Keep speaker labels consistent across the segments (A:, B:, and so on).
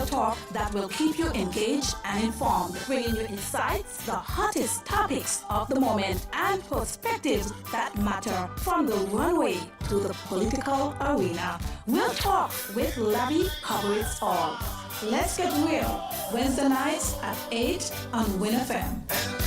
A: talk that will keep you engaged and informed, bringing you insights, the hottest topics of the moment, and perspectives that matter from the runway to the political arena. We'll talk with Lavi covers all. Let's get real. Wednesday nights at 8 on Win FM.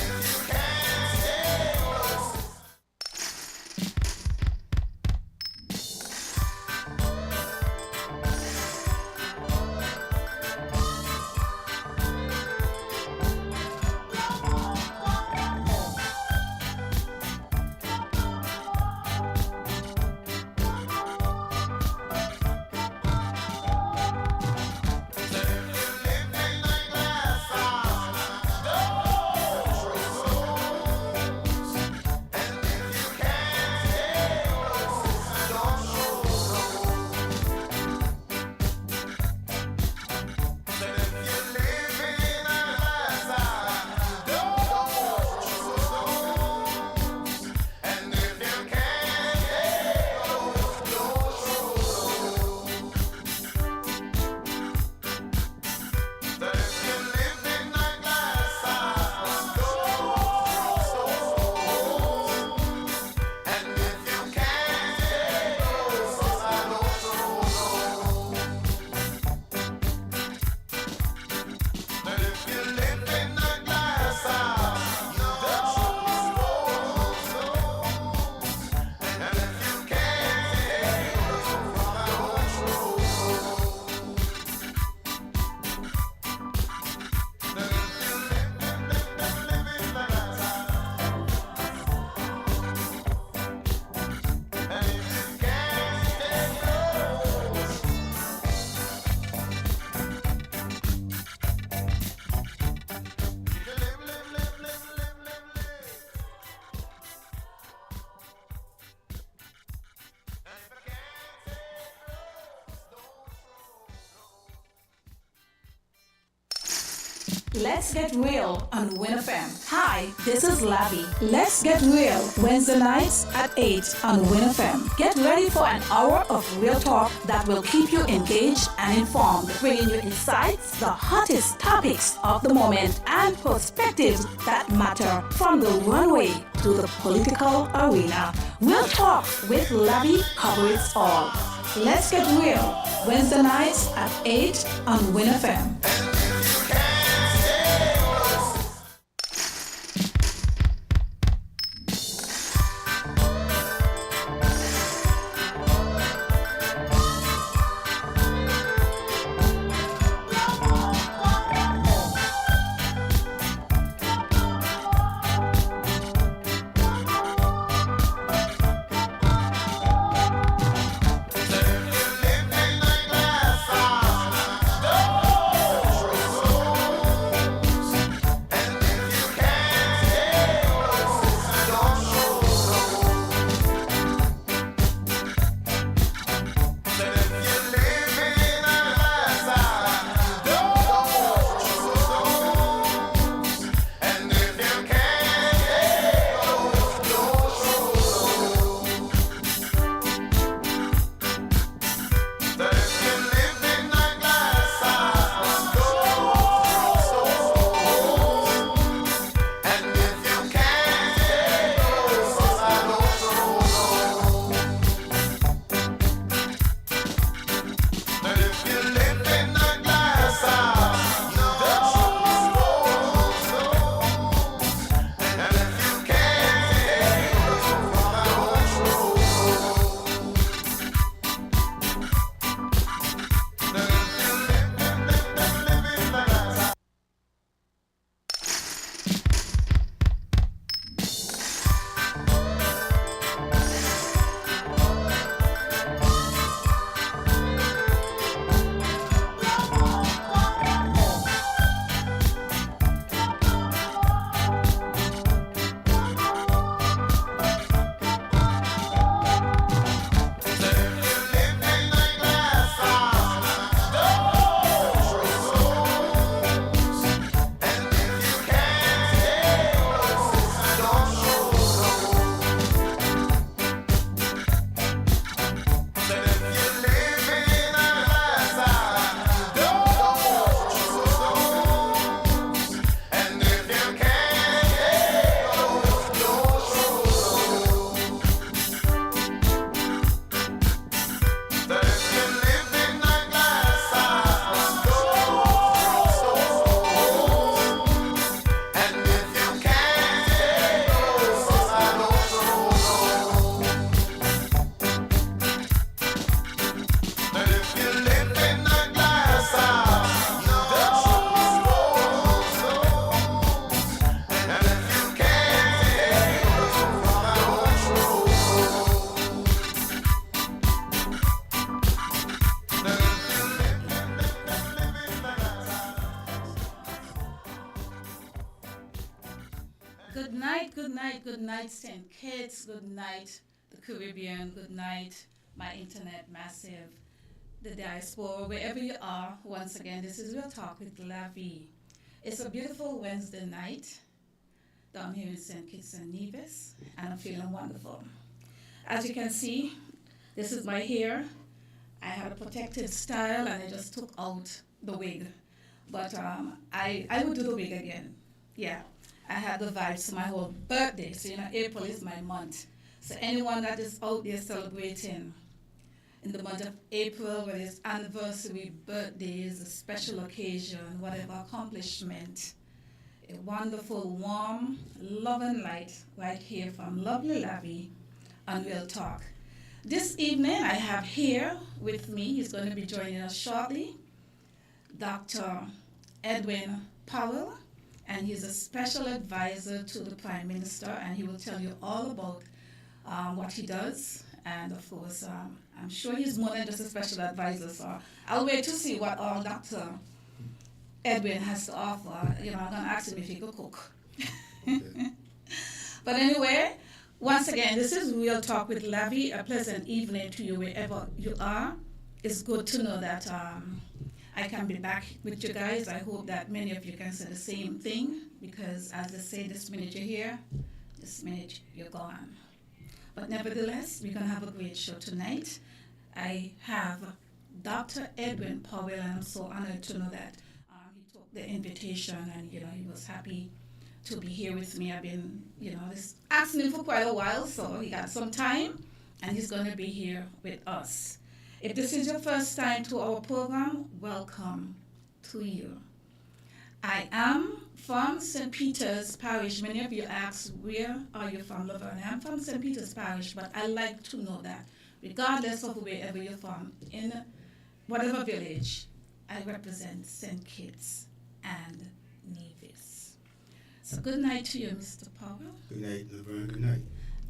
A: Let's get real on Win FM. Hi, this is Lavi. Let's get real Wednesday nights at 8 on Win FM. Get ready for an hour of real talk that will keep you engaged and informed, bringing you insights, the hottest topics of the moment, and perspectives that matter from the runway to the political arena. We'll talk with Lavi covers all. Let's get real Wednesday nights at 8 on Win FM. Good night, St. Kitts, good night, the Caribbean, good night, my internet massive, the diaspora, wherever you are. Once again, this is Real Talk with Lavi. It's a beautiful Wednesday night down here in St. Kitts and Nevis, and I'm feeling wonderful. As you can see, this is my hair. I had a protected style and I just took out the wig. But I would do the wig again. Yeah. I had the vibes to my whole birthday. So, April is my month. So, anyone that is out there celebrating in the month of April, whether it's anniversary, birthdays, a special occasion, whatever accomplishment, a wonderful, warm, love and light right here from Lovely Lavi on Real Talk. This evening, I have here with me, he's going to be joining us shortly, Dr. Edwin Powell, and he's a special advisor to the Prime Minister, and he will tell you all about what he does. And of course, I'm sure he's more than just a special advisor, so I'll wait to see what all Dr. Edwin has to offer. I'm going to ask him if he could cook. But anyway, once again, this is Real Talk with Lavi. A pleasant evening to you wherever you are. It's good to know that I can be back with you guys. I hope that many of you can say the same thing, because as they say, this minute you're here, this minute you're gone. But nevertheless, we're going to have a great show tonight. I have Dr. Edwin Powell, and I'm so honored to know that he took the invitation and, he was happy to be here with me. I've been, just asking him for quite a while, so he got some time, and he's going to be here with us. If this is your first time to our program, welcome to you. I am from St. Peter's Parish. Many of you ask, where are you from, Laverne? I'm from St. Peter's Parish, but I like to know that regardless of wherever you're from, in whatever village, I represent St. Kitts and Nevis. So good night to you, Mr. Powell.
B: Good night, Laverne. Good night.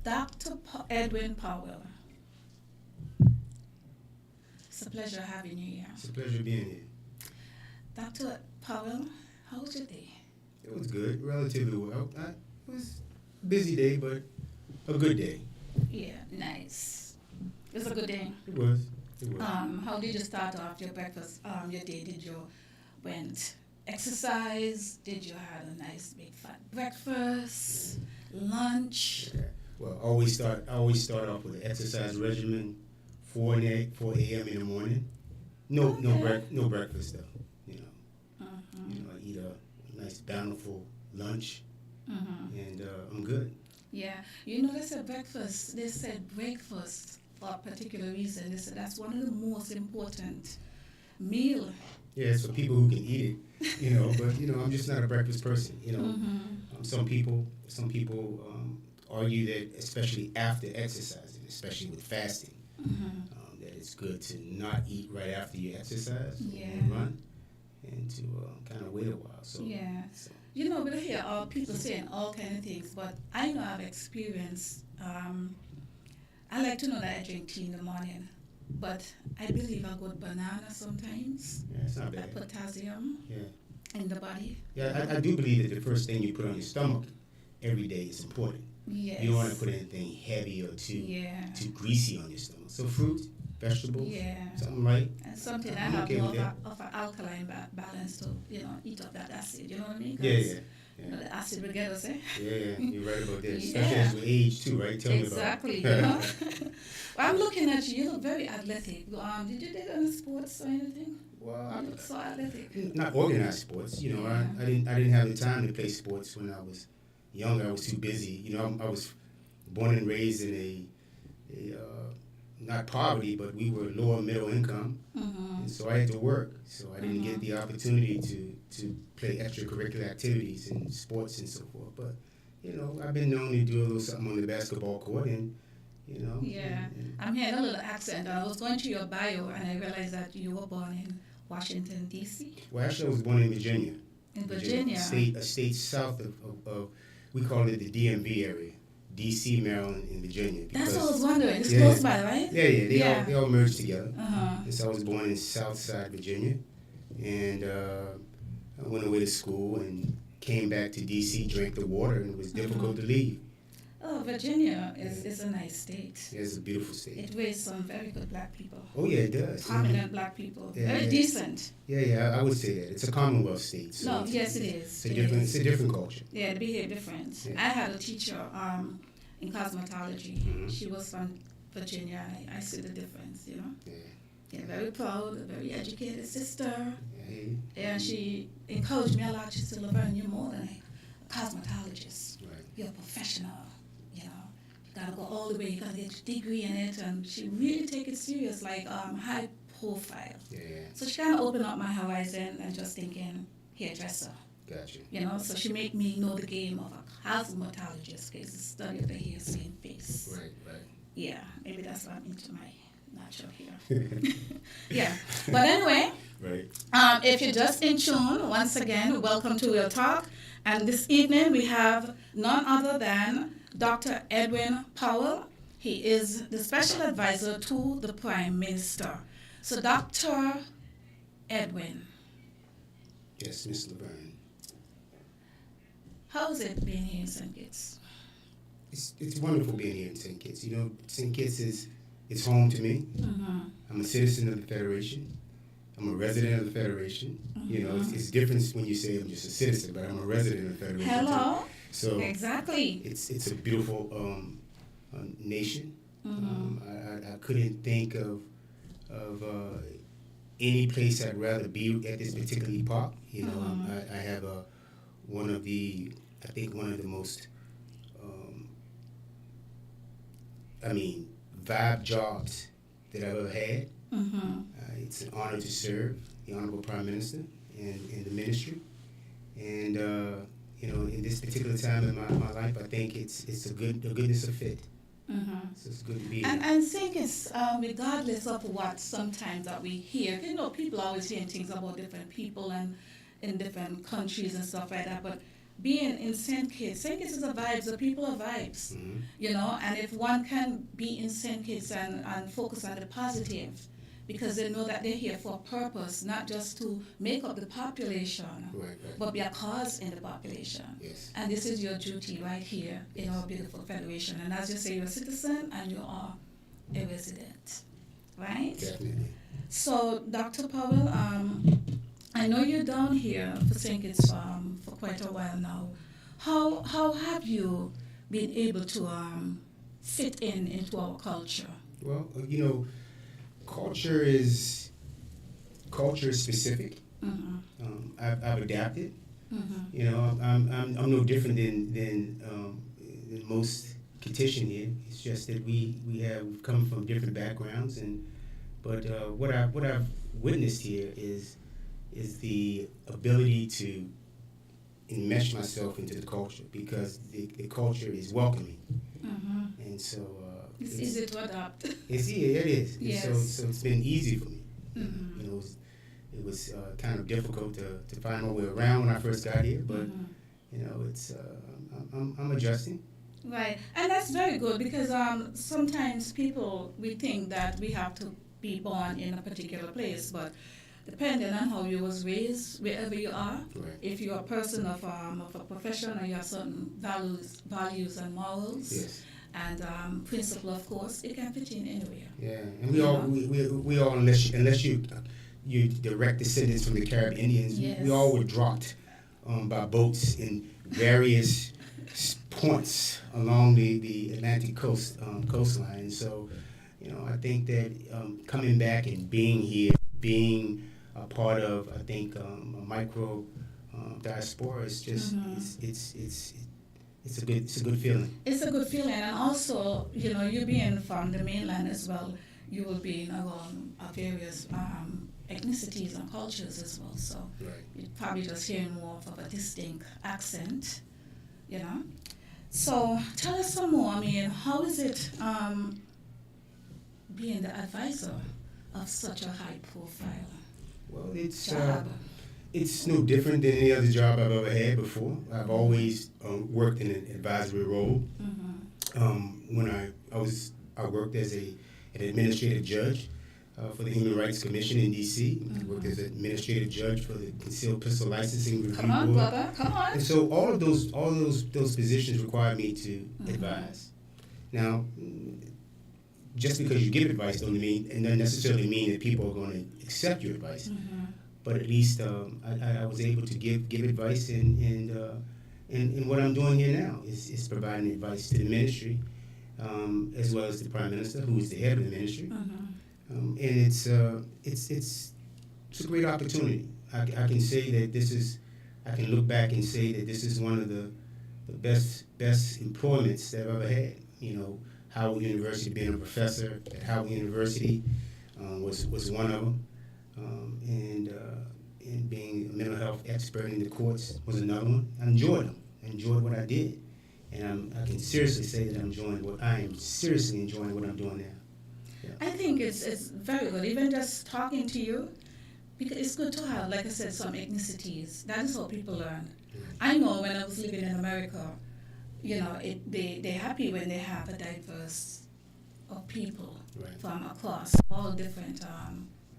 A: Dr. Edwin Powell. It's a pleasure having you here.
B: It's a pleasure being here.
A: Dr. Powell, how was your day?
B: It was good, relatively well. It was a busy day, but a good day.
A: Yeah, nice. It was a good day.
B: It was.
A: How did you start off your breakfast? Your day? Did you went exercise? Did you have a nice big fat breakfast? Lunch?
B: Yeah. Well, I always start off with an exercise regimen, 4 a.m. in the morning. No breakfast though. I eat a nice bountiful lunch, and I'm good.
A: Yeah, they said breakfast. They said breakfast for a particular reason. They said that's one of the most important meal.
B: Yeah, it's for people who can eat it, but I'm just not a breakfast person. Some people argue that, especially after exercising, especially with fasting, that it's good to not eat right after you exercise and run, and to kind of wait a while. So
A: yeah, we hear all people saying all kind of things, but I know I've experienced. I like to know that I drink tea in the morning, but I believe I got banana sometimes.
B: Yeah, it's not bad.
A: Potassium. In the body.
B: Yeah, I do believe that the first thing you put on your stomach every day is important.
A: Yes.
B: You don't want to put anything heavy or too greasy on your stomach. So fruit, vegetables, something light.
A: And something I have more of an alkaline balance to, eat up that acid. You know what I mean?
B: Yeah.
A: The acid will get us, eh?
B: Yeah, you're right about that. Especially as we age too, right? Tell me about it.
A: Exactly. Well, I'm looking at you. You look very athletic. Did you do any sports or anything?
B: Well,
A: you look so athletic.
B: Not organized sports. I didn't have the time to play sports when I was younger. I was too busy. I was born and raised in a not poverty, but we were lower middle income, and so I had to work. So I didn't get the opportunity to play extracurricular activities in sports and so forth. But I've been known to do a little something on the basketball court, and
A: Yeah, I'm hearing a little accent. I was going to your bio, and I realized that you were born in Washington, D.C.
B: Well, actually, I was born in Virginia.
A: In Virginia.
B: A state south of we call it the DMV area. D.C., Maryland, and Virginia.
A: That's what I was wondering. It's close by, right?
B: Yeah. They all merged together.
A: Uh-huh.
B: And so I was born in Southside Virginia, and I went away to school and came back to D.C., drank the water, and it was difficult to leave.
A: Oh, Virginia is a nice state.
B: It's a beautiful state.
A: It raised some very good black people.
B: Oh, yeah, it does.
A: Prominent black people.
B: Yeah,
A: Very decent.
B: Yeah, I would say that. It's a Commonwealth state. So
A: No, yes, it is.
B: It's a different culture.
A: Yeah, they behave different.
B: Yeah.
A: I had a teacher in cosmetology.
B: Mm-hmm.
A: She was from Virginia. I see the difference, you know.
B: Yeah.
A: Yeah, very proud, a very educated sister.
B: Yeah.
A: And she encouraged me a lot. She said, Laverne, you're more than a cosmetologist.
B: Right.
A: You're a professional, you know. You gotta go all the way, you gotta get your degree in it. And she really take it serious, like high profile.
B: Yeah.
A: So she kind of opened up my horizon and just thinking, hairdresser.
B: Gotcha.
A: You know, so she made me know the game of a cosmetologist, because the study of the hair, skin, face.
B: Right.
A: Yeah, maybe that's why I'm into my natural hair. Yeah, but anyway,
B: Right.
A: If you're just in tune, once again, welcome to Real Talk. And this evening we have none other than Dr. Edwin Powell. He is the special advisor to the Prime Minister. So, Dr. Edwin.
B: Yes, Miss Laverne.
A: How's it being here in St. Kitts?
B: It's wonderful being here in St. Kitts. You know, St. Kitts it's home to me.
A: Mm-hmm.
B: I'm a citizen of the Federation. I'm a resident of the Federation.
A: Mm-hmm.
B: You know, it's different when you say I'm just a citizen, but I'm a resident of the Federation.
A: Hello.
B: Too. So
A: exactly.
B: It's a beautiful nation.
A: Mm-hmm.
B: I couldn't think of any place I'd rather be at this particular park. You know,
A: Mm-hmm.
B: I have one of the most vibe jobs that I've ever had.
A: Mm-hmm.
B: It's an honor to serve the Honorable Prime Minister in the ministry. And, you know, in this particular time in my life, I think it's a goodness of fit.
A: Mm-hmm.
B: So it's good to be
A: And
B: here.
A: I think it's regardless of what sometimes that we hear. You know, people always hearing things about different people and in different countries and stuff like that. But being in St. Kitts is a vibes. The people are vibes.
B: Mm-hmm.
A: You know, and if one can be in St. Kitts and focus on the positive, because they know that they're here for a purpose, not just to make up the population,
B: Right.
A: but be a cause in the population.
B: Yes.
A: And this is your duty right here in our beautiful federation. And as you say, you're a citizen and you are a resident, right?
B: Definitely.
A: So, Dr. Powell, I know you're down here for St. Kitts for quite a while now. How have you been able to fit into our culture?
B: Well, you know, culture is specific.
A: Mm-hmm.
B: I've adapted.
A: Mm-hmm.
B: You know, I'm no different than most Kittitian here. It's just that we've come from different backgrounds, but what I've witnessed here is the ability to enmesh myself into the culture, because the culture is welcoming,
A: Mm-hmm.
B: and so
A: It's easy to adapt.
B: it is. And
A: Yes.
B: So it's been easy for me.
A: Mm-hmm.
B: You know, it was kind of difficult to find my way around when I first got here, but
A: Mm-hmm.
B: you know, it's I'm adjusting.
A: Right, and that's very good, because sometimes we think that we have to be born in a particular place, but depending on how you was raised, wherever you are,
B: Right.
A: if you're a person of a profession and you have certain values and morals,
B: Yes.
A: and principle, of course, it can fit in anywhere.
B: Yeah, and we all unless you direct descendants from the Caribbean Indians,
A: Yes.
B: we all were dropped by boats in various points along the Atlantic coastline. So, you know, I think that coming back and being here, being a part of, I think, a micro diaspora is just it's a good feeling.
A: It's a good feeling, and also, you know, you being from the mainland as well, you will be around various ethnicities and cultures as well. So
B: Right.
A: you're probably just hearing more of a distinct accent, you know. So tell us some more. I mean, how is it being the advisor of such a high profile
B: Well, it's
A: job?
B: it's no different than any other job I've ever had before. I've always worked in an advisory role.
A: Mm-hmm.
B: When I worked as an administrative judge for the Human Rights Commission in D.C. Worked as an administrative judge for the Concealed Pistol Licensing Review
A: Come on,
B: Board.
A: brother. Come on.
B: And so all of those positions required me to advise. Now, just because you give advice doesn't necessarily mean that people are going to accept your advice. But at least I was able to give advice, and what I'm doing here now is providing advice to the ministry, as well as the Prime Minister, who is the head of the ministry. And it's a great opportunity. I can say that I can look back and say that this is one of the best employments that I've ever had. You know, Howard University, being a professor at Howard University was one of them, and being a mental health expert in the courts was another one. I enjoyed them. I enjoyed what I did, and I can seriously say that I am seriously enjoying what I'm doing now. Yeah.
A: I think it's very good, even just talking to you, because it's good to have, like I said, some ethnicities. That is how people learn. I know when I was living in America, you know, they're happy when they have a diverse of people from across all different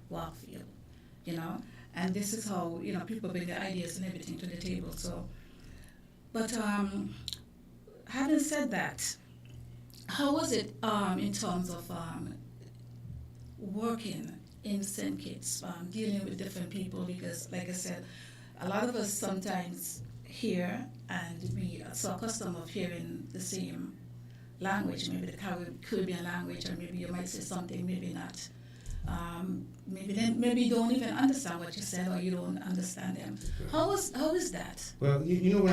A: walk field, you know. And this is how, you know, people bring their ideas and everything to the table. So, but having said that, how was it in terms of working in St. Kitts, dealing with different people? Because, like I said, a lot of us sometimes hear, and we are so accustomed of hearing the same language, maybe the Caribbean language, or maybe you might say something, maybe not. Maybe you don't even understand what you said, or you don't understand them. How is that?
B: Well, you know,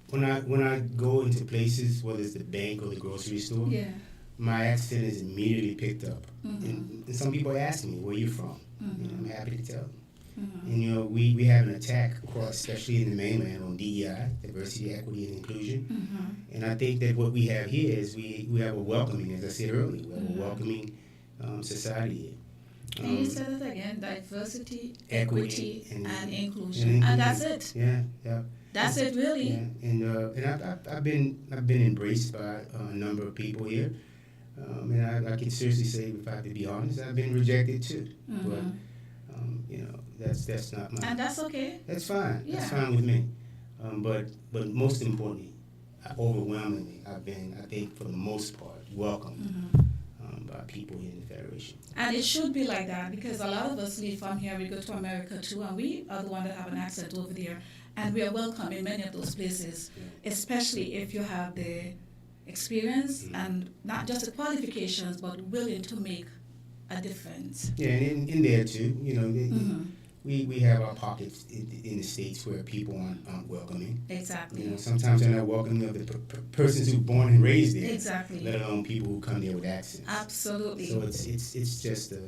B: when I go into places, whether it's the bank or the grocery store, my accent is immediately picked up. And some people ask me, where you from? And I'm happy to tell them. And you know, we have an attack across, especially in the mainland, on DEI, diversity, equity, and inclusion. And I think that what we have here is we have a welcoming, as I said earlier, we have a welcoming society here.
A: Can you say that again? Diversity, equity, and
B: inclusion.
A: And that's it.
B: Yeah.
A: That's it, really.
B: Yeah. And I've been embraced by a number of people here. And I can seriously say, if I have to be honest, I've been rejected too. But you know, that's not my.
A: And that's okay.
B: That's fine.
A: Yeah.
B: That's fine with me. But most importantly, overwhelmingly, I've been, I think, for the most part, welcomed by people here in the Federation.
A: And it should be like that, because a lot of us leave from here, we go to America too, and we are the ones that have an accent over there, and we are welcome in many of those places, especially if you have the experience and not just the qualifications, but willing to make a difference.
B: Yeah, and in there too, you know, we have our pockets in the States where people aren't welcoming.
A: Exactly.
B: You know, sometimes they're not welcoming of the persons who were born and raised there.
A: Exactly.
B: Let alone people who come there with accents.
A: Absolutely.
B: So it's just the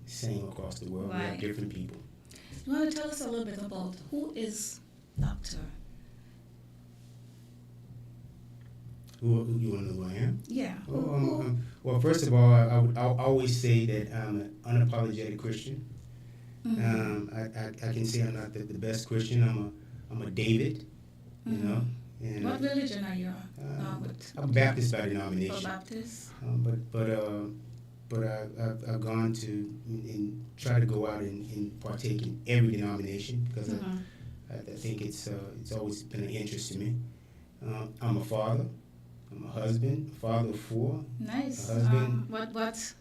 B: same across the world.
A: Right.
B: We have different people.
A: You want to tell us a little bit about who is Dr.
B: Who you want to know who I am?
A: Yeah.
B: Well, first of all, I always say that I'm an unapologetic Christian. I can say I'm not the best Christian. I'm a David, you know. And,
A: what religion are you
B: I'm Baptist by denomination.
A: Oh, Baptist.
B: But I've gone to and try to go out and partake in every denomination, because I think it's always been an interest to me. I'm a father. I'm a husband, a father of 4.
A: Nice.
B: A husband.
A: What?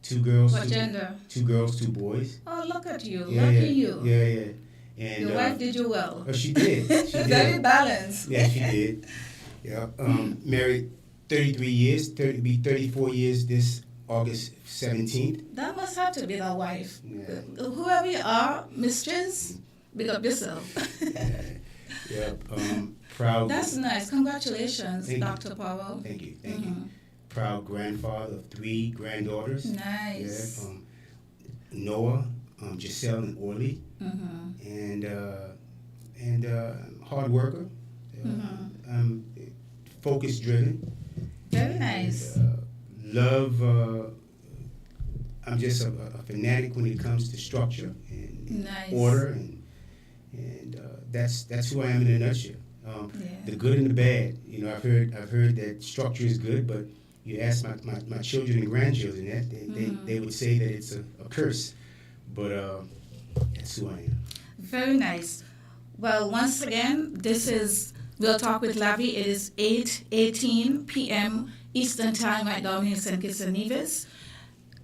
B: 2 girls.
A: What gender?
B: 2 girls, 2 boys.
A: Oh, look at you.
B: Yeah,
A: Lucky
B: yeah,
A: you.
B: Yeah. And
A: Your wife did you well.
B: Oh, she did. She did.
A: Very balanced.
B: Yeah, she did. Yeah. Married 33 years. Be 34 years this August 17th.
A: That must have to be the wife.
B: Yeah.
A: Whoever you are, mistress, big up yourself.
B: Yeah. Proud.
A: That's nice. Congratulations,
B: Thank
A: Dr. Powell.
B: Thank you. Proud grandfather of 3 granddaughters.
A: Nice.
B: Yeah. Noah, Giselle, and Orly. And hard worker. Focus driven.
A: Very nice.
B: Love. I'm just a fanatic when it comes to structure and order, and that's who I am in a nutshell. The good and the bad. You know, I've heard that structure is good, but you ask my children and grandchildren that, they would say that it's a curse. But that's who I am.
A: Very nice. Well, once again, this is We'll Talk with Lavi. It is 8:18 p.m. Eastern Time right down here in St. Kitts and Nevis.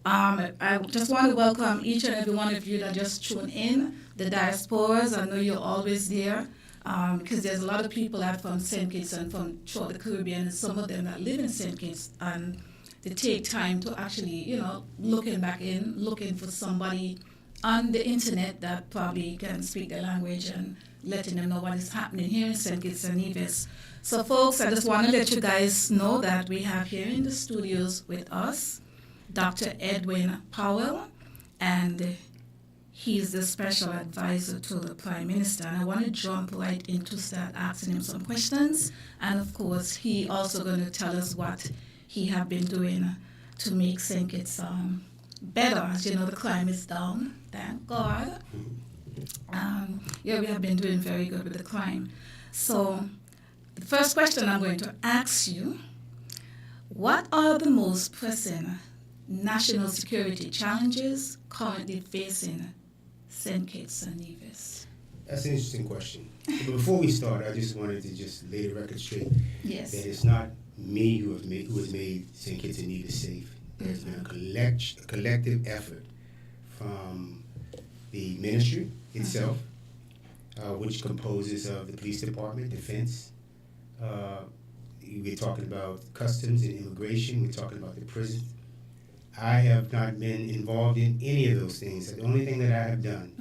A: I just want to welcome each and every one of you that just tuned in. The diasporas, I know you're always there because there's a lot of people out from St. Kitts and from throughout the Caribbean, and some of them that live in St. Kitts, and they take time to actually, looking for somebody on the internet that probably can speak the language and letting them know what is happening here in St. Kitts and Nevis. So folks, I just want to let you guys know that we have here in the studios with us Dr. Edwin Powell, and he's the special advisor to the Prime Minister. And I want to jump right into start asking him some questions. And of course, he also going to tell us what he have been doing to make St. Kitts better. As you know, the crime is down, thank God. We have been doing very good with the crime. So the first question I'm going to ask you, what are the most pressing national security challenges currently facing St. Kitts and Nevis?
B: That's an interesting question. But before we start, I just wanted to just lay the record straight.
A: Yes.
B: That it's not me who has made St. Kitts and Nevis safe. There's been a collective effort from the ministry itself, which composes of the police department, defense. We're talking about customs and immigration. We're talking about the prison. I have not been involved in any of those things. The only thing that I have done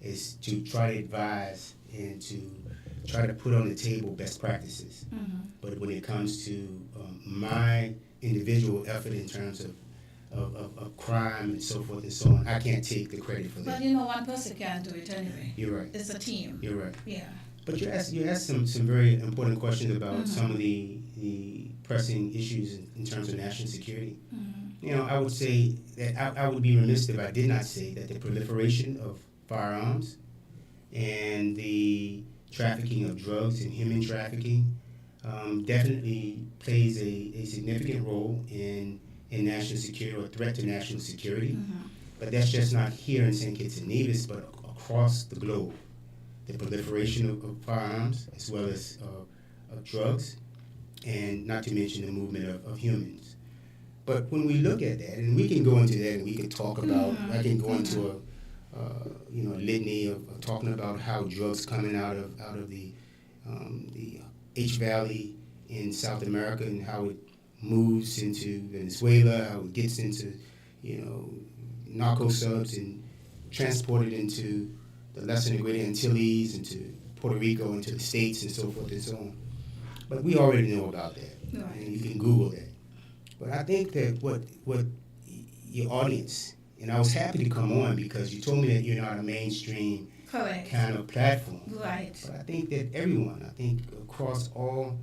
B: is to try to advise and to try to put on the table best practices. But when it comes to my individual effort in terms of crime and so forth and so on, I can't take the credit for that.
A: But one person can't do it anyway.
B: You're right.
A: It's a team.
B: You're right.
A: Yeah.
B: But you asked some very important questions about some of the pressing issues in terms of national security. I would say that I would be remiss if I did not say that the proliferation of firearms and the trafficking of drugs and human trafficking definitely plays a significant role in national security or threat to national security. But that's just not here in St. Kitts and Nevis, but across the globe. The proliferation of firearms as well as of drugs, and not to mention the movement of humans. But when we look at that, and we can go into that and we can talk about, I can go into a litany of talking about how drugs coming out of the H Valley in South America and how it moves into Venezuela, how it gets into narco subs and transported into the Lesser and Greater Antilles, into Puerto Rico, into the States, and so forth and so on. But we already know about that, and you can Google that. But I think that what your audience, and I was happy to come on because you told me that you're not a mainstream kind of platform.
A: Right.
B: But I think that everyone, across all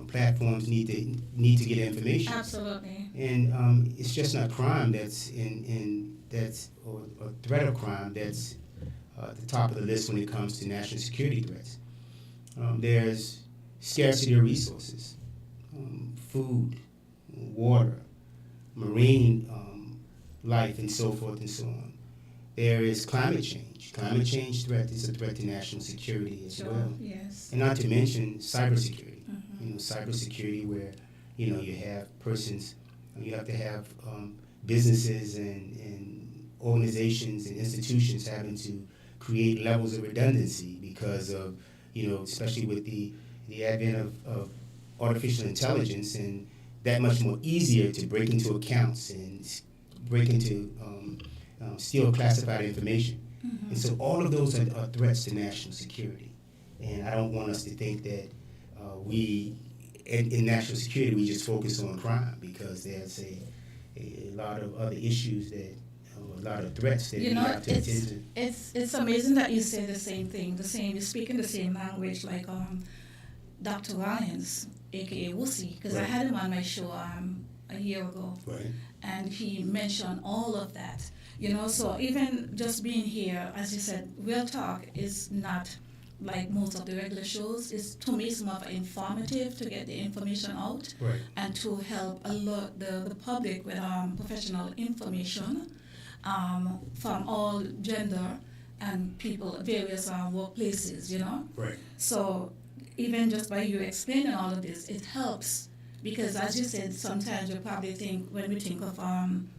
B: platforms need to get information.
A: Absolutely.
B: And it's just not crime or threat of crime that's at the top of the list when it comes to national security threats. There's scarcity of resources, food, water, marine life, and so forth and so on. There is climate change. Climate change threat is a threat to national security as well.
A: Yes.
B: And not to mention cybersecurity. Cybersecurity where you have persons, you have to have businesses and organizations and institutions having to create levels of redundancy because of, especially with the advent of artificial intelligence, and that much more easier to break into accounts and break into steal classified information. And so all of those are threats to national security. And I don't want us to think that in national security, we just focus on crime, because there's a lot of other issues that, a lot of threats that we have to attend to.
A: It's amazing that you say the same thing, you're speaking the same language like Dr. Ryans, aka Wussy, because I had him on my show a year ago, and he mentioned all of that. So even just being here, as you said, Real Talk is not like most of the regular shows. Is to me, it's more informative to get the information out,
B: Right.
A: and to help a lot the public with professional information from all gender and people, various workplaces,
B: Right.
A: So even just by you explaining all of this, it helps. Because as you said, sometimes we probably think, when we think of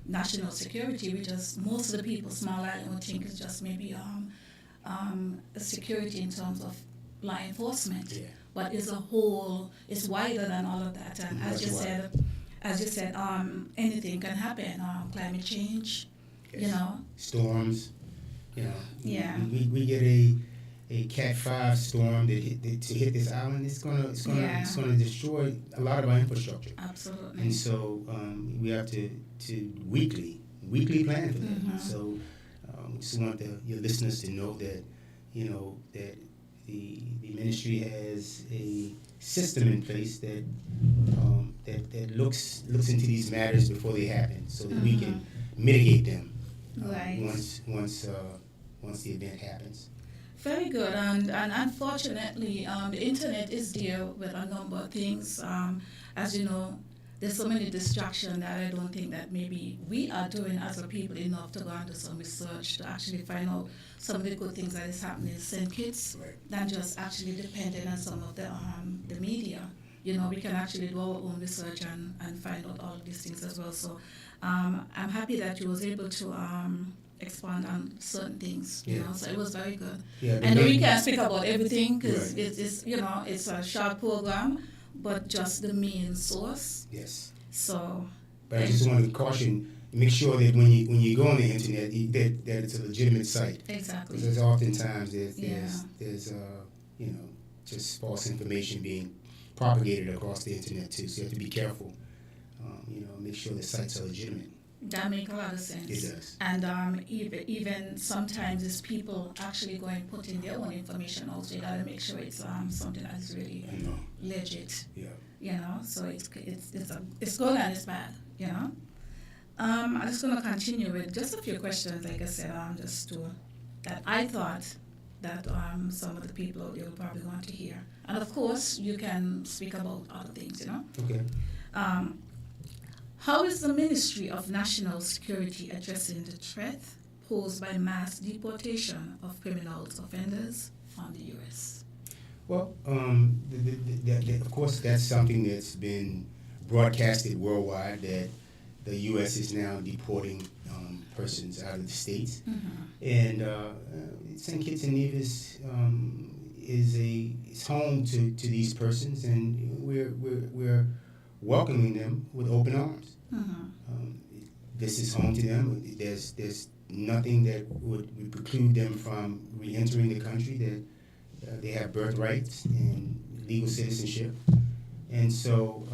A: national security, most of the people, small island, would think it's just maybe security in terms of law enforcement.
B: Yeah.
A: But it's wider than all of that. And as you said, anything can happen. Climate change,
B: Yes. Storms,
A: Yeah.
B: We get a Cat 5 storm to hit this island. It's gonna destroy a lot of our infrastructure.
A: Absolutely.
B: And so we have to weekly plan for that.
A: Mhm.
B: So we just want your listeners to know that that the ministry has a system in place that looks into these matters before they happen, so that we can mitigate them
A: Right.
B: once the event happens.
A: Very good, and unfortunately, the internet is there with a number of things. As you know, there's so many distractions that I don't think that maybe we are doing as a people enough to go and do some research to actually find out some of the good things that is happening in St. Kitts,
B: Right.
A: than just actually depending on some of the media. We can actually do our own research and find out all of these things as well. So I'm happy that you was able to expand on certain things,
B: Yeah.
A: so it was very good.
B: Yeah,
A: And we can't speak about everything because
B: Right.
A: it's a short program, but just the main source.
B: Yes.
A: So,
B: But I just want to caution, make sure that when you go on the internet, that it's a legitimate site.
A: exactly.
B: Because oftentimes there's
A: Yeah.
B: just false information being propagated across the internet too. So you have to be careful. Make sure the sites are legitimate.
A: That makes a lot of sense.
B: It does.
A: And even sometimes it's people actually going putting their own information out. So you gotta make sure it's something that is really
B: I know.
A: legit.
B: Yeah.
A: So it's good and it's bad. I'm just gonna continue with just a few questions, like I said, that I thought that some of the people you'll probably want to hear. And of course, you can speak about other things.
B: Okay.
A: How is the Ministry of National Security addressing the threat posed by mass deportation of criminal offenders from the U.S.?
B: Well, of course, that's something that's been broadcasted worldwide, that the U.S. is now deporting persons out of the states.
A: Mm-hmm.
B: And St. Kitts and Nevis is home to these persons, and we're welcoming them with open arms.
A: Mm-hmm.
B: This is home to them. There's nothing that would preclude them from re-entering the country. That they have birthrights and legal citizenship, and so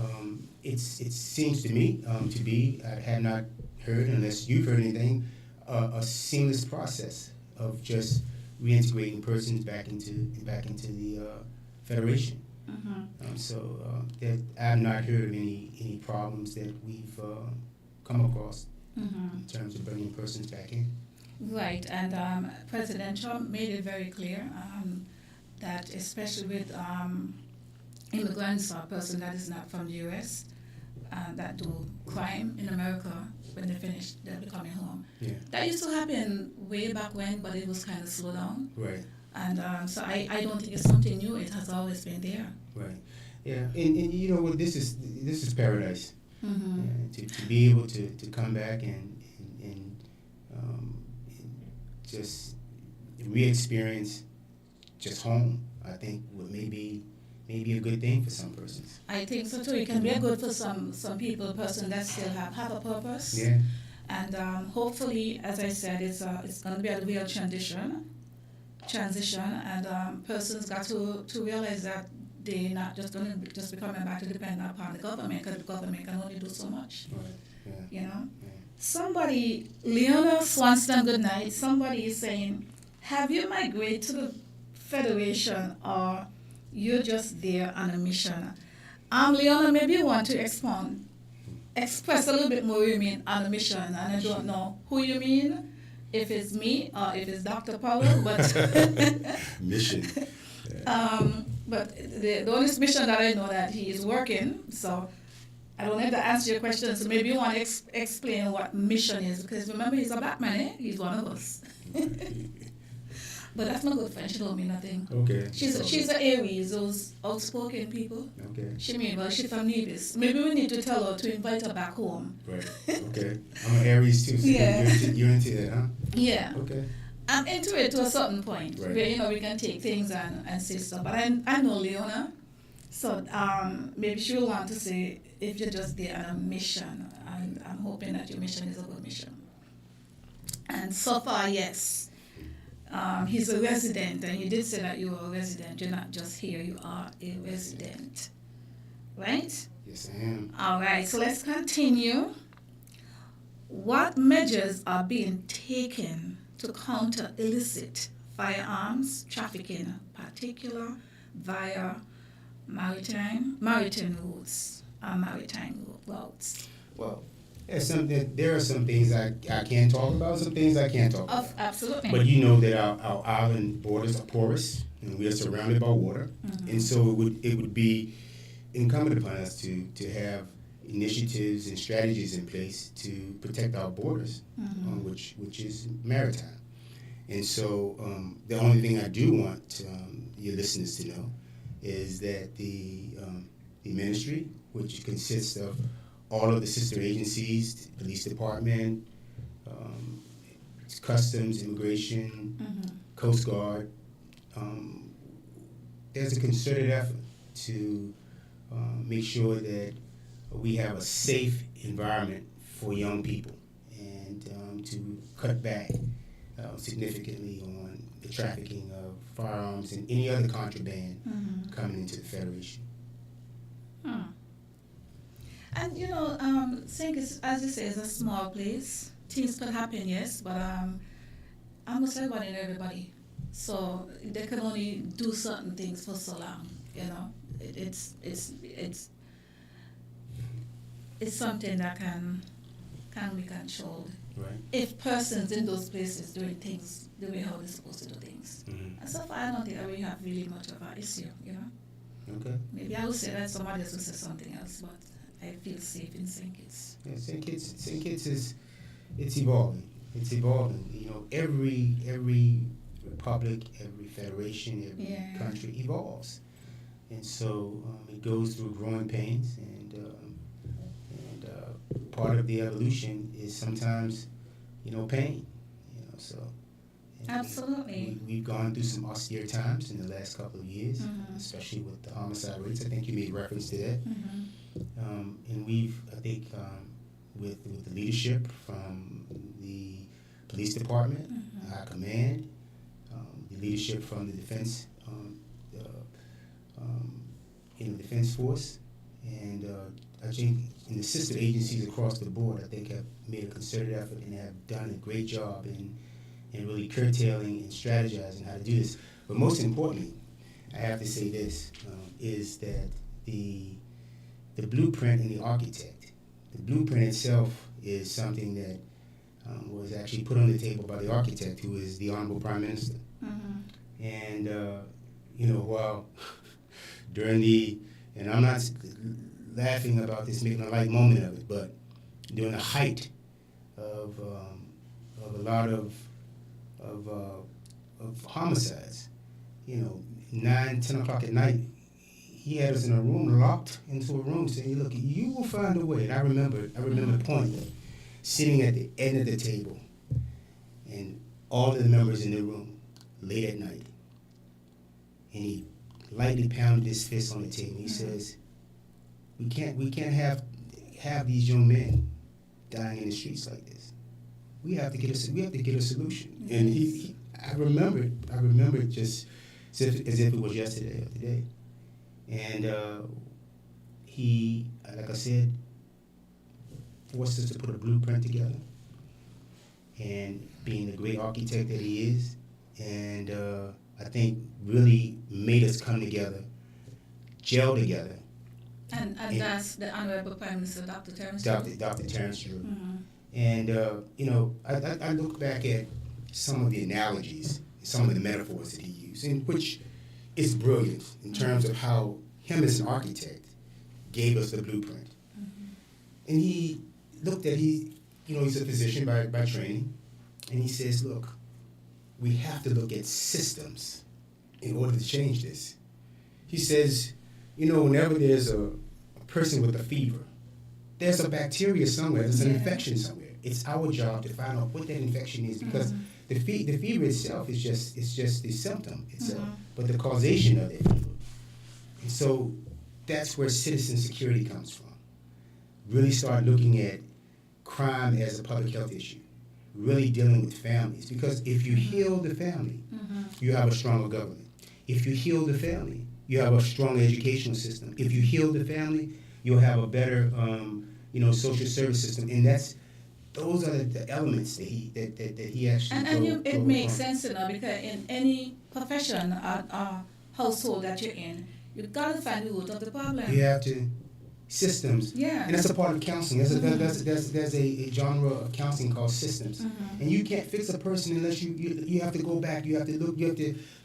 B: it seems to me to be, I have not heard, unless you've heard anything, a seamless process of just reintegrating persons back into the Federation.
A: Mm-hmm.
B: That I've not heard of any problems that we've come across
A: Mm-hmm.
B: in terms of bringing persons back in.
A: Right, and President Trump made it very clear that especially with immigrants or a person that is not from the U.S. That do crime in America, when they finish, they'll be coming home.
B: Yeah.
A: That used to happen way back when, but it was kind of slowed down.
B: Right.
A: And so I don't think it's something new. It has always been there.
B: Right. Yeah. And you know what? This is paradise.
A: Mm-hmm.
B: To be able to come back and just re-experience just home, I think would maybe a good thing for some persons.
A: I think so too. It can be good for some people, person that still have a purpose.
B: Yeah.
A: And hopefully, as I said, it's going to be a real transition, and persons got to realize that they're not just going to just be coming back to depend upon the government, because the government can only do so much.
B: Right. Yeah.
A: Yeah.
B: Somebody,
A: Leona Swanston, good night. Somebody is saying, have you migrated to the Federation, or you're just there on a mission? Leona, maybe you want to express a little bit more what you mean on a mission, and I don't know who you mean, if it's me or if it's Dr. Powell, but
B: mission.
A: But the only mission that I know that he is working, so I don't have to answer your question. So maybe you want to explain what mission is, because remember he's a black man, eh? He's one of us. But that's my good friend. She don't mean nothing.
B: Okay.
A: She's an Aries, those outspoken people.
B: Okay.
A: She's from Nevis. Maybe we need to tell her to invite her back home.
B: Right. Okay. I'm an Aries too. So
A: Yeah.
B: You're into that, huh?
A: Yeah.
B: Okay.
A: I'm into it to a certain point,
B: Right.
A: where we can take things and say stuff. But I know Leona, so maybe she'll want to say if you're just there on a mission, and I'm hoping that your mission is a good mission. And so far, yes. He's a resident, and you did say that you are a resident. You're not just here, you are a resident. Right?
B: Yes, I am.
A: All right, so let's continue. What measures are being taken to counter illicit firearms trafficking, particular via maritime routes?
B: Well, there are some things I can talk about, some things I can't talk about.
A: Absolutely.
B: But you know that our island borders are porous, and we are surrounded by water, and so it would be incumbent upon us to have initiatives and strategies in place to protect our borders, which is maritime. And so the only thing I do want your listeners to know is that the ministry, which consists of all of the sister agencies, police department, customs, immigration, Coast Guard, there's a concerted effort to make sure that we have a safe environment for young people, and to cut back significantly on the trafficking of firearms and any other contraband coming into the Federation.
A: And Sink is, as you say, is a small place. Things could happen, yes, but almost everybody and everybody. So they can only do certain things for so long. It's something that can be controlled.
B: Right.
A: If persons in those places doing things the way how they're supposed to do things. And so far, I don't think that we have really much of an issue.
B: Okay.
A: Maybe I would say that somebody else would say something else, but I feel safe in St. Kitts.
B: Yeah, St. Kitts is evolving. It's evolving. Every republic, every federation, every country evolves, and so it goes through growing pains, and part of the evolution is sometimes, pain. So.
A: Absolutely.
B: We've gone through some austere times in the last couple of years, especially with the homicide rates. I think you made reference to that. And we've, I think, with the leadership from the police department, our command, the leadership from the defense, defense force, and I think in the sister agencies across the board, I think have made a concerted effort and have done a great job in really curtailing and strategizing how to do this. But most importantly, I have to say this, is that the blueprint and the architect, the blueprint itself is something that was actually put on the table by the architect, who is the Honorable Prime Minister. And, while during and I'm not laughing about this, making a light moment of it, but during the height of a lot of homicides, 9, 10 o'clock at night, he had us in a room, locked into a room, saying, "Look, you will find a way." And I remember pointing, sitting at the end of the table, and all of the members in the room, late at night, and he lightly pounded his fist on the table. He says, "We can't have these young men dying in the streets like this. We have to get a solution." And I remember it just as if it was yesterday or today. And he, like I said, forced us to put a blueprint together. And being the great architect that he is, and I think really made us come together, gel together.
A: And that's the Honorable Prime Minister, Dr. Terence.
B: Dr. Terence Drew. And I look back at some of the analogies, some of the metaphors that he used, in which is brilliant in terms of how him as an architect gave us the blueprint. And he looked at, he's a physician by training, and he says, look, we have to look at systems in order to change this. He says, whenever there's a person with a fever, there's a bacteria somewhere, there's an infection somewhere. It's our job to find out what that infection is, because the fever itself is just the symptom itself, but the causation of that fever. And so that's where citizen security comes from. Really start looking at crime as a public health issue. Really dealing with families, because if you heal the family, you have a stronger government. If you heal the family, you have a strong educational system. If you heal the family, you'll have a better, social service system. And those are the elements that he actually.
A: It makes sense, because in any profession or household that you're in, you've got to find the root of the problem.
B: You have to. Systems. Yeah. And that's a part of counseling. There's a genre of counseling called systems. And you can't fix a person unless you have to go back. You have to look. You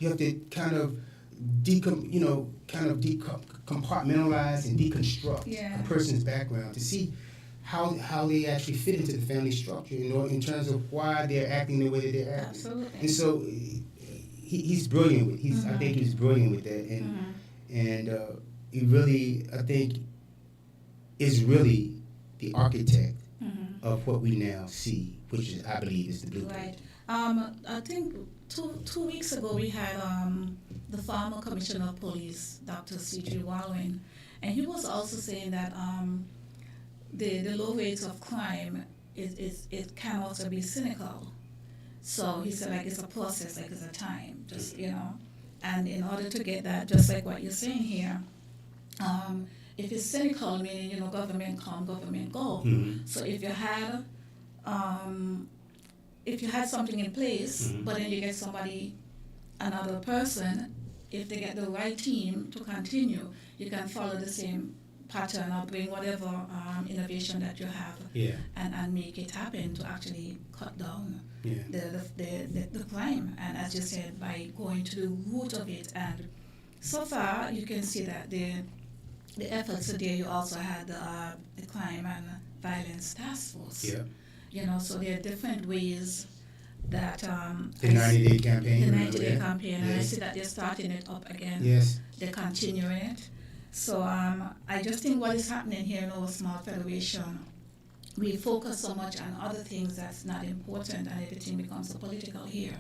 B: have to kind of compartmentalize and deconstruct a person's background to see how they actually fit into the family structure. In terms of why they're acting the way that they're acting.
A: Absolutely.
B: And so he's brilliant with. I think he's brilliant with that. And he really, I think, is really the architect of what we now see, which is, I believe, is the blueprint.
A: Right. I think two weeks ago we had the former Commissioner of Police, Dr. C.J. Walwin, and he was also saying that the low rates of crime it can also be cynical. So he said, like, it's a process, like it's a time, just and in order to get that, just like what you're saying here. If it's cynical, meaning, government come, government go. So if you had something in place, but then you get another person, if they get the right team to continue, you can follow the same pattern or bring whatever innovation that you have and make it happen to actually cut down the crime. And as you said, by going to the root of it. And so far, you can see that the efforts today, you also had the Crime and Violence Task Force. Yeah. So there are different ways that...
B: the 90-day campaign.
A: The 90-day campaign, and I see that they're starting it up again.
B: Yes.
A: They're continuing it. So I just think what is happening here in our small federation, we focus so much on other things that's not important, and everything becomes so political here.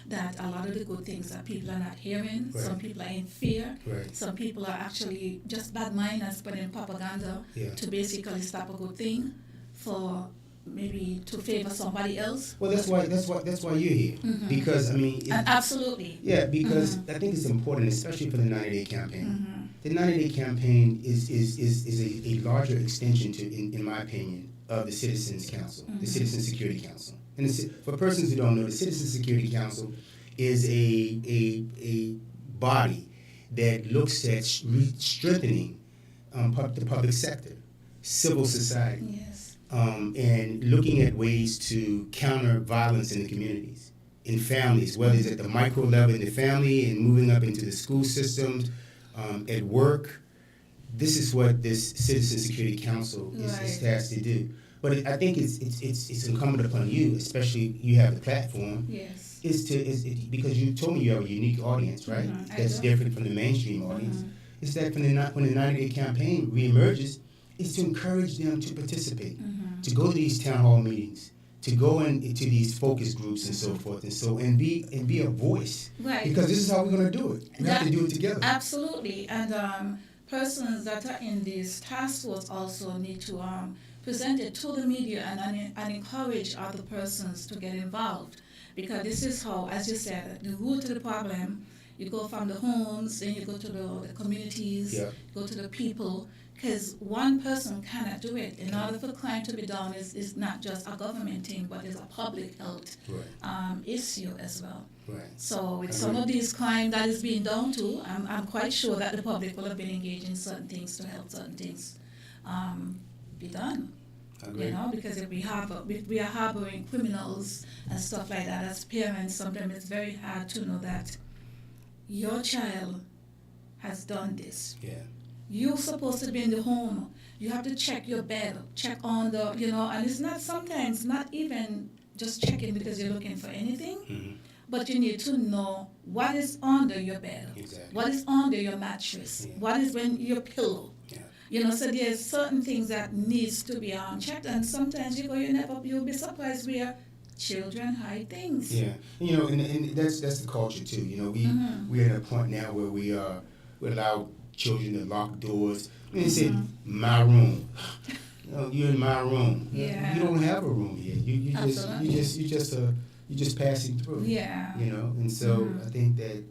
A: That a lot of the good things that people are not hearing, some people are in fear, some people are actually just bad mind and spreading propaganda to basically stop a good thing for maybe to favor somebody else.
B: Well, that's why you're here, because
A: absolutely.
B: Yeah, because I think it's important, especially for the 90-day campaign. The 90-day campaign is a larger extension in my opinion, of the Citizens Council, the Citizen Security Council. And for persons who don't know, the Citizen Security Council is a body that looks at strengthening the public sector, civil society, and looking at ways to counter violence in the communities, in families, whether it's at the micro level in the family and moving up into the school systems, at work. This is what this Citizen Security Council is tasked to do. But I think it's incumbent upon you, especially you have the platform, because you told me you have a unique audience, right? That's different from the mainstream audience. Is that when the 90-day campaign reemerges, is to encourage them to participate, to go to these town hall meetings, to go into these focus groups and so forth, and be a voice, because this is how we're going to do it. We have to do it together.
A: Absolutely, and persons that are in this task force also need to present it to the media and encourage other persons to get involved, because this is how, as you said, the root of the problem. You go from the homes, then you go to the communities, go to the people, because one person cannot do it. In order for crime to be done, is not just a government thing, but it's a public health issue as well. So with some of these crime that is being done to, I'm quite sure that the public will have been engaged in certain things to help certain things be done. Because if we are harboring criminals and stuff like that, as parents, sometimes it's very hard to know that your child has done this.
B: Yeah.
A: You're supposed to be in the home. You have to check your bed, check on the, and it's not sometimes not even just checking because you're looking for anything,
B: Mm-hmm.
A: but you need to know what is under your bed,
B: Exactly.
A: what is under your mattress,
B: Yeah.
A: what is when your pillow.
B: Yeah.
A: So there's certain things that needs to be checked, and sometimes you'll be surprised where children hide things.
B: Yeah. And that's the culture too. We're at a point now where we allow children to lock doors. They say my room. You're in my room.
A: Yeah.
B: You don't have a room here. You're just passing through.
A: Yeah.
B: And so I think that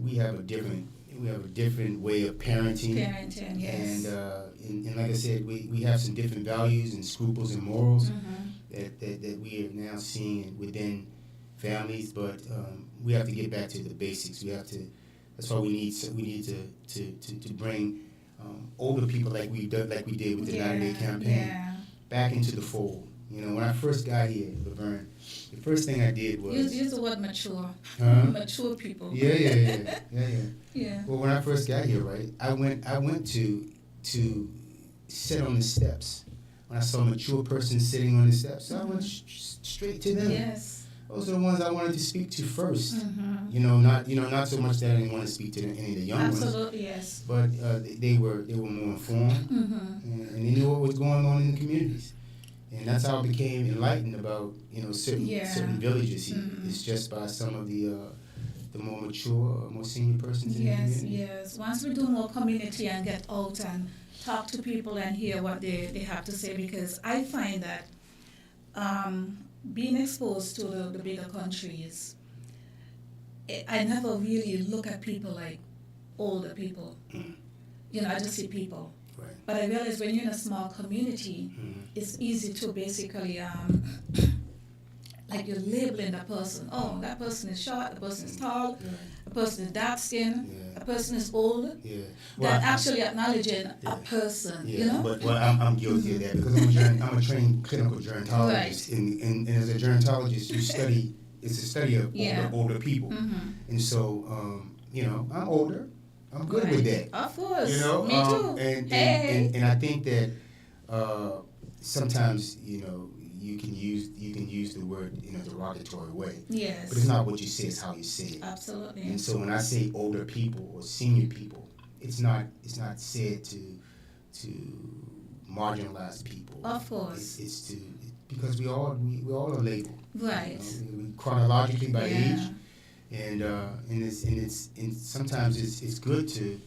B: we have a different way of parenting.
A: Parenting, yes.
B: And like I said, we have some different values and scruples and morals that we are now seeing within families. But we have to get back to the basics. That's why we need to bring older people like we did with the 90 Day campaign back into the fold. When I first got here, Laverne, the first thing I did was
A: use the word mature. Mature people.
B: Yeah.
A: Yeah.
B: Well, when I first got here, right, I went to sit on the steps. When I saw a mature person sitting on the steps, I went straight to them.
A: Yes.
B: Those are the ones I wanted to speak to first.
A: Mm-hmm.
B: Not so much that I didn't want to speak to any of the young ones.
A: Absolutely, yes.
B: But they were more informed, and they knew what was going on in the communities. And that's how I became enlightened about certain villages here. It's just by some of the more mature, more senior persons in the community.
A: Yes. Once we do more community and get out and talk to people and hear what they have to say, because I find that being exposed to the bigger countries, I never really look at people like older people. I just see people.
B: Right.
A: But I realize when you're in a small community, it's easy to basically, like you're labeling the person. Oh, that person is short, the person is tall, the person is dark skinned, the person is old.
B: Yeah.
A: That actually acknowledging a person,
B: Yeah. But I'm guilty of that because I'm a trained clinical gerontologist.
A: Right.
B: And as a gerontologist, it's a study of older people. And so, I'm older. I'm good with that.
A: Of course.
B: Me
A: too.
B: And I think that sometimes you can use the word in a derogatory way.
A: Yes.
B: But it's not what you say; it's how you say it.
A: Absolutely.
B: And so when I say older people or senior people, it's not said to marginalize people.
A: Of course.
B: It's because we all are labeled.
A: Right.
B: Chronologically by age. And sometimes it's good to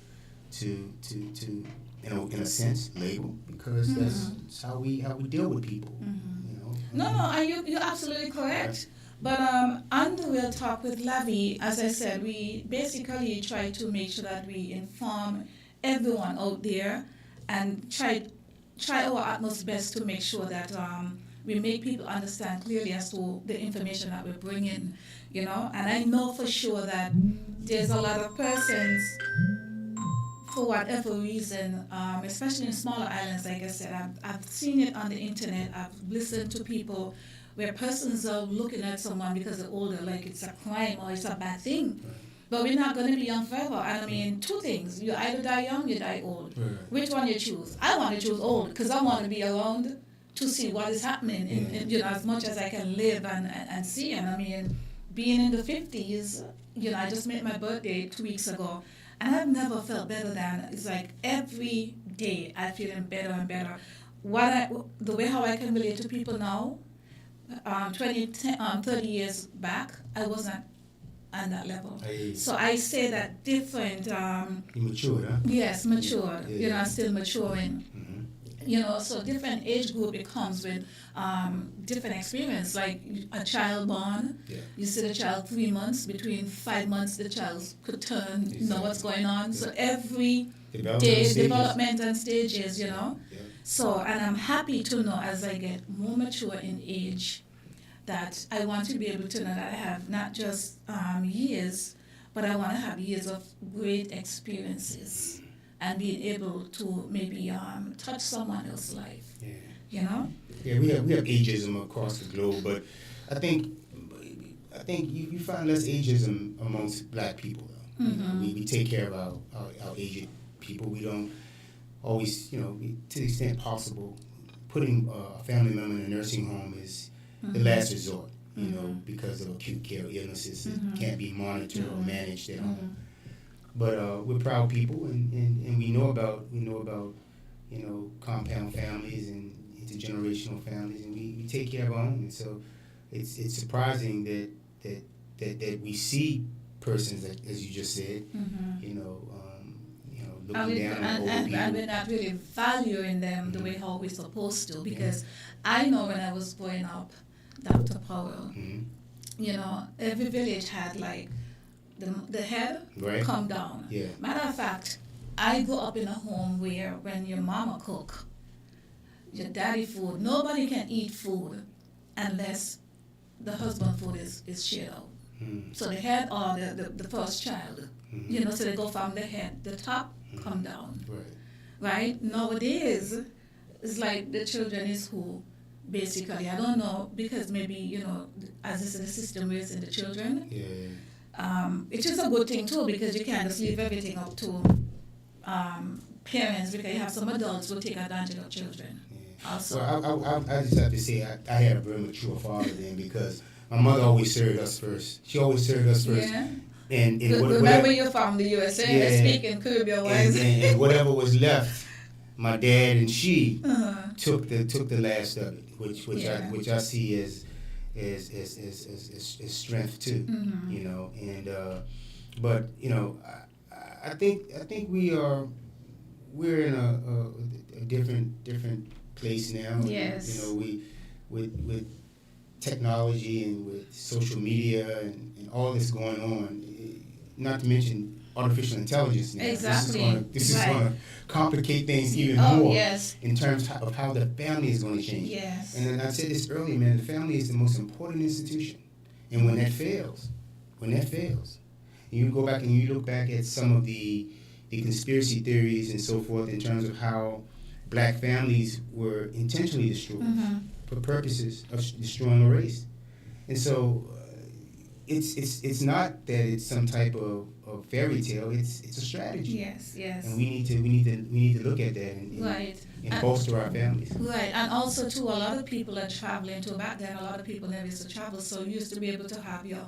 B: in a sense label because that's how we deal with people.
A: No, you're absolutely correct. But on the Real Talk with Lavi, as I said, we basically try to make sure that we inform everyone out there and try our utmost best to make sure that we make people understand clearly as to the information that we're bringing, And I know for sure that there's a lot of persons, for whatever reason, especially in smaller islands, like I said, I've seen it on the internet. I've listened to people where persons are looking at someone because they're older, like it's a crime or it's a bad thing. But we're not going to be young forever. And I mean, two things. You either die young, you die old. Which one you choose? I want to choose old because I want to be around to see what is happening in as much as I can live and see. And I mean, being in the 50s, I just made my birthday 2 weeks ago. And I've never felt better than, it's like every day I'm feeling better and better. The way how I can relate to people now, 30 years back, I wasn't on that level. So I say that different.
B: You matured, huh?
A: Yes, matured. I'm still maturing. So different age group it comes with different experience. Like a child born, you see the child 3 months, between 5 months the child could turn, know what's going on. So every day, development and stages, So, and I'm happy to know as I get more mature in age that I want to be able to know that I have not just years, but I want to have years of great experiences. And being able to maybe touch someone else's life,
B: Yeah, we have ageism across the globe, but I think you find less ageism amongst black people, though. We take care of our aged people. We don't always, to the extent possible, putting a family member in a nursing home is the last resort, because of acute care illnesses that can't be monitored or managed at home. But we're proud people, and we know about compound families and intergenerational families, and we take care of our own. And so it's surprising that we see persons that, as you just said, looking down on old people.
A: And we're not really valuing them the way how we're supposed to, because I know when I was growing up, Dr. Powell, every village had like the head come down.
B: Yeah.
A: Matter of fact, I grew up in a home where when your mama cook, your daddy food, nobody can eat food unless the husband food is shared out. So the head or the first child, so they go from the head, the top come down. Right? Nowadays, it's like the children is who, basically, I don't know, because maybe, as this is the system raising the children, it is a good thing too, because you can't just leave everything up to parents, because you have some adults who take advantage of children. Also.
B: Well, I just have to say I had a very mature father then, because my mother always served us first. She always served us first.
A: Yeah.
B: And
A: remember, you're from the USA, speaking Caribbean wise.
B: And whatever was left, my dad and she took the last of it, which I see as strength too. But I think we're in a different place now.
A: Yes.
B: We with technology and with social media and all this going on, not to mention artificial intelligence now.
A: Exactly.
B: This is going to complicate things even more in terms of how the family is going to change.
A: Yes.
B: And then I said this earlier, man, the family is the most important institution. And when that fails, you go back and you look back at some of the conspiracy theories and so forth in terms of how black families were intentionally destroyed for purposes of destroying a race. And so it's not that it's some type of fairy tale. It's a strategy.
A: Yes.
B: And we need to look at that and bolster our families.
A: Right, and also too, a lot of people are traveling too. Back then, a lot of people never used to travel, so you used to be able to have your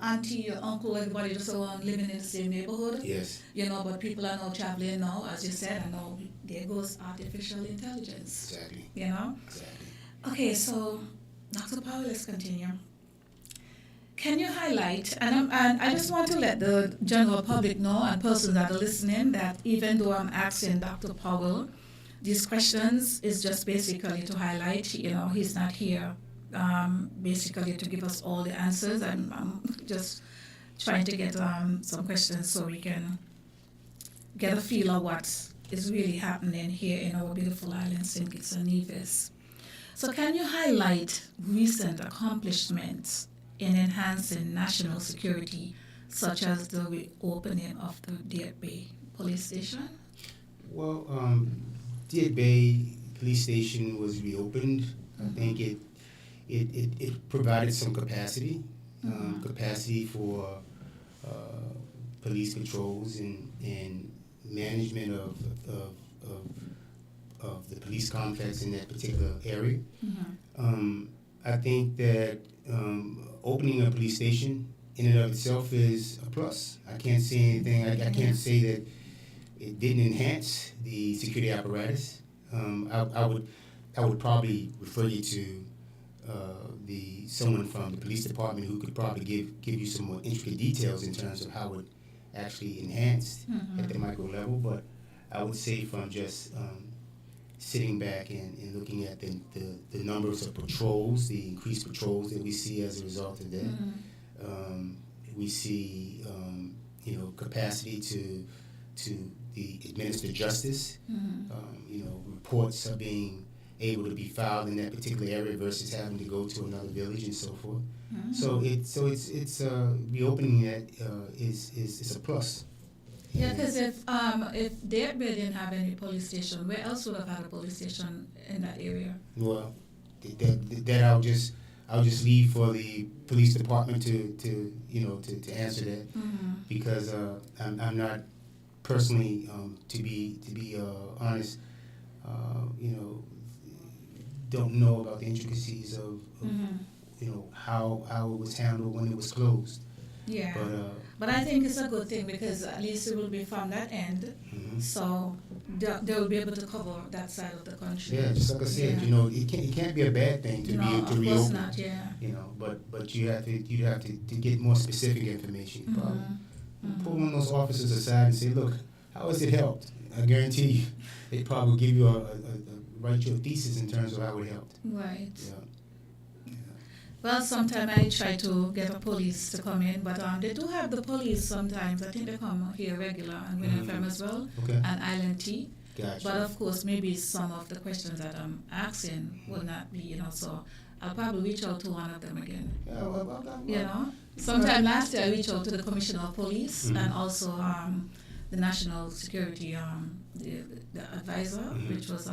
A: auntie, your uncle, everybody just around living in the same neighborhood.
B: Yes.
A: But people are now traveling now, as you said, and now there goes artificial intelligence.
B: Exactly.
A: Exactly. Okay, so Dr. Powell, let's continue. Can you highlight, and I just want to let the general public know and persons that are listening that even though I'm asking Dr. Powell these questions is just basically to highlight, he's not here basically to give us all the answers. I'm just trying to get some questions so we can get a feel of what is really happening here in our beautiful island, St. Kitts and Nevis. So can you highlight recent accomplishments in enhancing national security, such as the reopening of the Dead Bay Police Station?
B: Well, Dead Bay Police Station was reopened. I think it provided some capacity, capacity for police patrols and management of the police complex in that particular area. I think that opening a police station in and of itself is a plus. I can't say anything. I can't say that it didn't enhance the security apparatus. I would probably refer you to someone from the police department who could probably give you some more intricate details in terms of how it actually enhanced at the micro level. But I would say from just sitting back and looking at the numbers of patrols, the increased patrols that we see as a result of that, we see capacity to administer justice. Reports are being able to be filed in that particular area versus having to go to another village and so forth. So it's reopening that is a plus.
A: Yeah, because if Dead Bay didn't have any police station, where else would have had a police station in that area?
B: Well, that I'll just leave for the police department to answer that because I'm not personally to be honest, don't know about the intricacies of how it was handled when it was closed.
C: Yeah.
B: But
C: But I think it's a good thing because at least it will be from that end, so they will be able to cover that side of the country.
B: yeah, just like I said,
C: Yeah.
B: it can't be a bad thing to
C: No,
B: be
C: of
B: to
C: course
B: reopen.
C: not. Yeah.
B: But you have to get more specific information. Probably pull one of those officers aside and say, look, how has it helped? I guarantee you, they probably give you write you a thesis in terms of how it helped.
C: Right.
B: Yeah.
C: Well, sometimes I try to get a police to come in, but they do have the police sometimes. I think they come here regular and Win FM as well,
B: Okay.
C: and Island T.
B: Gotcha.
C: But of course, maybe some of the questions that I'm asking would not be, so I'll probably reach out to one of them again.
B: Yeah, well,
C: Sometime last year I reached out to the Commissioner of Police and also the National Security the advisor, which was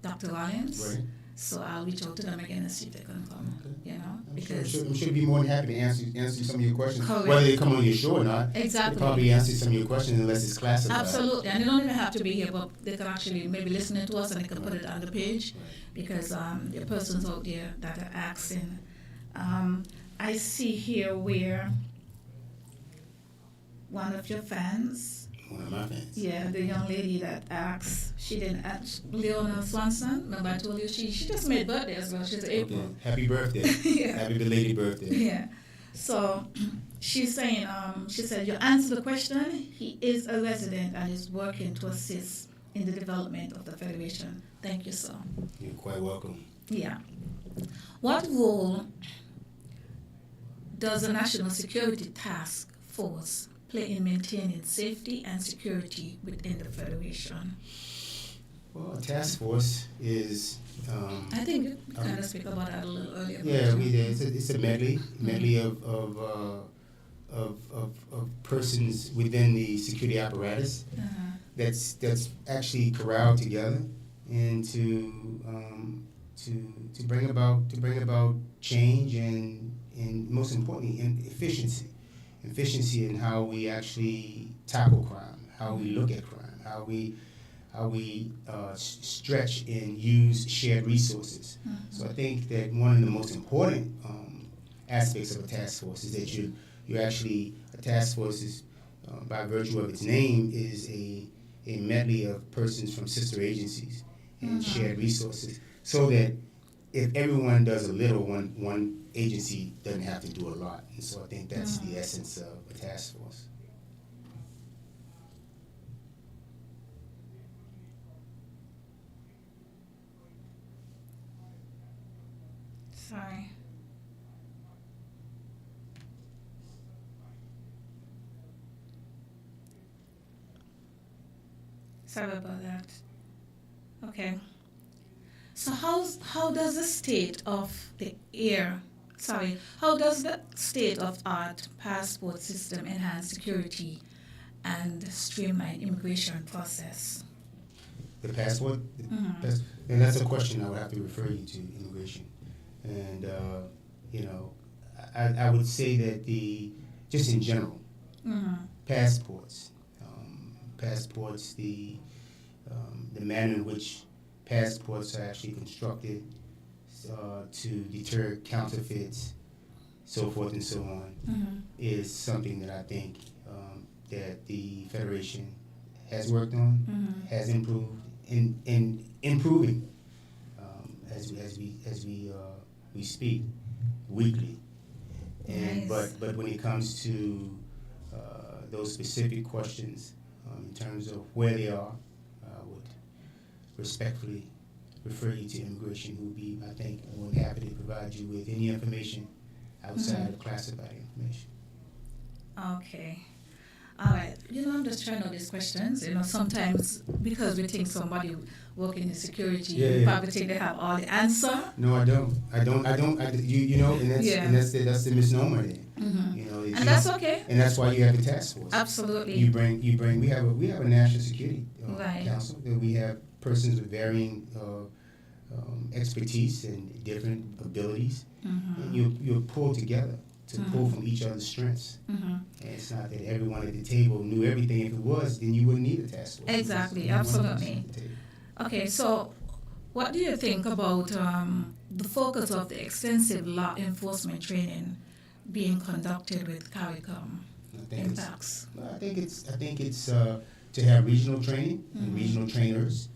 C: Dr. Rollins.
B: Right.
C: So I'll reach out to them again and see if they can come.
B: Okay.
C: Because
B: I'm sure be more than happy to answer some of your questions,
C: Correct.
B: whether they come on your show or not.
C: exactly.
B: They probably answer some of your questions unless it's classified.
C: Absolutely, and they don't even have to be here, but they can actually maybe listen to us and they can put it on the page because there are persons out there that are asking. I see here where one of your fans,
B: One of my fans.
C: the young lady that asked, she didn't ask, Leona Swanson, remember I told you she just made birthday as well, she's April.
B: Okay. Happy birthday.
C: Yeah.
B: Happy belated birthday.
C: Yeah. So she's saying, she said, you answered the question. He is a resident and is working to assist in the development of the Federation. Thank you, sir.
B: You're quite welcome.
C: Yeah. What role does the National Security Task Force play in maintaining safety and security within the Federation?
B: Well, a task force is.
C: I think you kind of speak about that a little earlier.
B: Yeah, we did. It's a medley of persons within the security apparatus that's actually corralled together and to bring about change and most importantly efficiency in how we actually tackle crime, how we look at crime, how we stretch and use shared resources. So I think that one of the most important aspects of a task force is that you actually, a task force is, by virtue of its name, is a medley of persons from sister agencies and shared resources, so that if everyone does a little, one agency doesn't have to do a lot. And so I think that's the essence of a task force.
C: Sorry. Sorry about that. Okay. So how does the state of the art passport system enhance security and streamline immigration process?
B: The passport? And that's a question I would have to refer you to immigration. And, I would say that just in general, passports, the manner in which passports are actually constructed to deter counterfeits, so forth and so on, is something that I think that the Federation has worked on, has improved, in improving as we speak weekly. And
C: Nice.
B: but when it comes to those specific questions in terms of where they are, I would respectfully refer you to immigration, who would be, I think, more than happy to provide you with any information outside of classified information.
C: Okay. All right. I'm just trying all these questions. Sometimes because we think somebody working in security, we probably think they have all the answer.
B: No, I don't. And that's the misnomer there.
C: And that's okay.
B: And that's why you have the task force.
C: Absolutely.
B: You bring. We have a national security
C: Right.
B: council. That we have persons with varying expertise and different abilities,
C: Mm-hmm.
B: and you're pulled together to pull from each other's strengths.
C: Mm-hmm.
B: And it's not that everyone at the table knew everything. If it was, then you wouldn't need a task force.
C: Exactly,
B: It's just one person
C: absolutely.
B: at the table.
C: Okay, so what do you think about the focus of the extensive law enforcement training being conducted with CARICOM
B: I think it's
C: impacts?
B: I think it's to have regional training and regional trainers.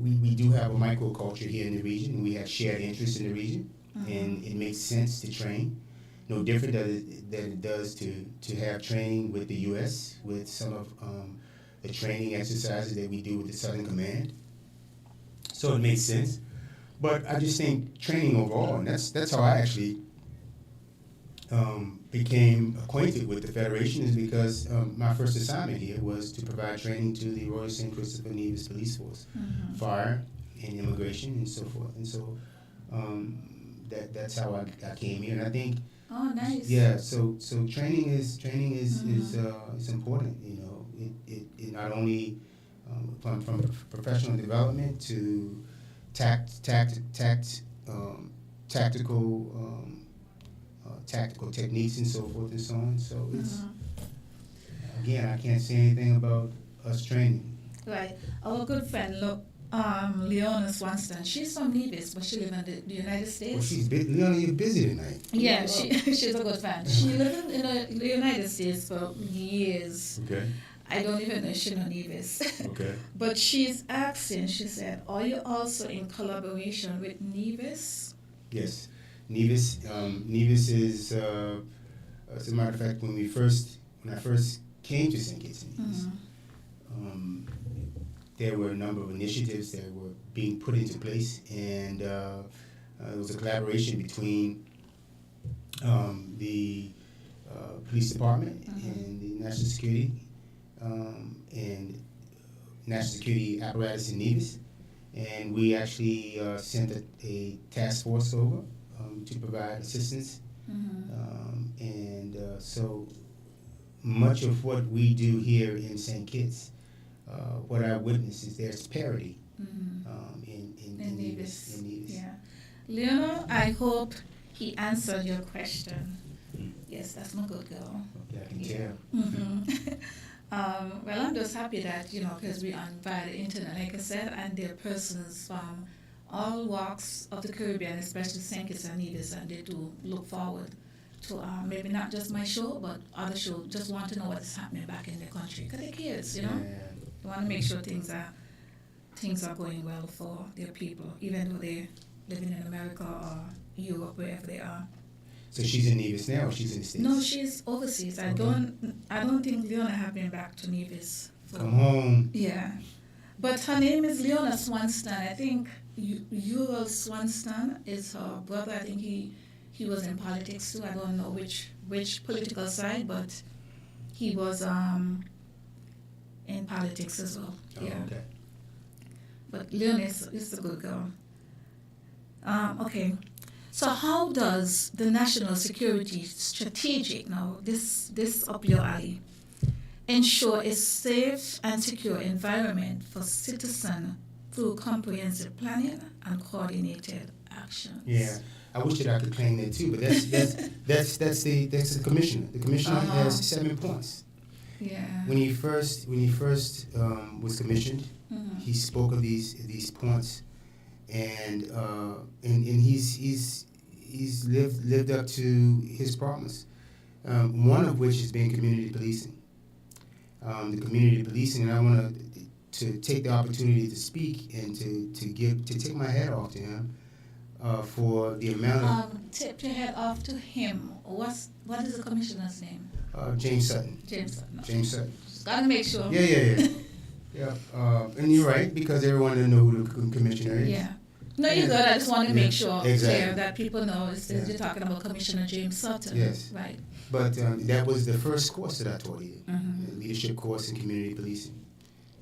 B: We do have a microculture here in the region, and we have shared interests in the region, and it makes sense to train. No different than it does to have training with the U.S. with some of the training exercises that we do with the Southern Command. So it makes sense. But I just think training overall, and that's how I actually became acquainted with the Federation, is because my first assignment here was to provide training to the Royal St. Christopher Nevis Police Force, fire and immigration and so forth. And so that's how I came here. And I think,
C: Oh, nice.
B: yeah, so training is important. You know, it not only from professional development to tactical techniques and so forth and so on. So it's again, I can't say anything about us training.
C: Right. Our good friend, Leona Swanston, she's from Nevis, but she lives in the United States.
B: Well, she's Leona, you're busy tonight.
C: Yeah, she's a good fan. She lived in the United States for years.
B: Okay.
C: I don't even know if she knows Nevis.
B: Okay.
C: But she's asking, she said, are you also in collaboration with Nevis?
B: Yes. Nevis is, as a matter of fact, when I first came to St. Kitts and Nevis, there were a number of initiatives that were being put into place, and it was a collaboration between the police department and the national security and national security apparatus in Nevis, and we actually sent a task force over to provide assistance, and so much of what we do here in St. Kitts, what I witness is there's parity in Nevis.
C: Yeah. Leona, I hope he answered your question. Yes, that's my good girl.
B: Yeah, I can tell.
C: Well, I'm just happy that, because we are via the internet, like I said, and there are persons from all walks of the Caribbean, especially St. Kitts and Nevis, and they do look forward to maybe not just my show, but other shows, just want to know what is happening back in their country. Because they're kids, They want to make sure things are going well for their people, even though they're living in America or Europe, wherever they are.
B: So she's in Nevis now, or she's in the States?
C: No, she's overseas. I don't think Leona have been back to Nevis.
B: Come home.
C: Yeah. But her name is Leona Swanston. I think Uriel Swanston is her brother. I think he was in politics too. I don't know which political side, but he was in politics as well.
B: Oh,
C: Yeah.
B: okay.
C: But Leona is a good girl. Okay. So how does the national security strategic, now this up your alley, ensure a safe and secure environment for citizens through comprehensive planning and coordinated actions?
B: Yeah, I wish that I could claim that too, but that's the commissioner. The commissioner has 7 points.
C: Yeah.
B: When he first was commissioned, he spoke of these points, and he's lived up to his promise. One of which has been community policing. The community policing, and I want to take the opportunity to speak and to take my hat off to him for the amount of
C: Tip your head off to him. What is the commissioner's name?
B: James Sutton.
C: James Sutton. No.
B: James Sutton.
C: Just gotta make sure.
B: Yeah. And you're right, because everyone doesn't know who the commissioner is.
C: Yeah. No, you're good. I just want to make sure
B: exactly.
C: that people know you're talking about Commissioner James Sutton.
B: Yes.
C: Right.
B: But that was the first course that I taught here, the leadership course in community policing.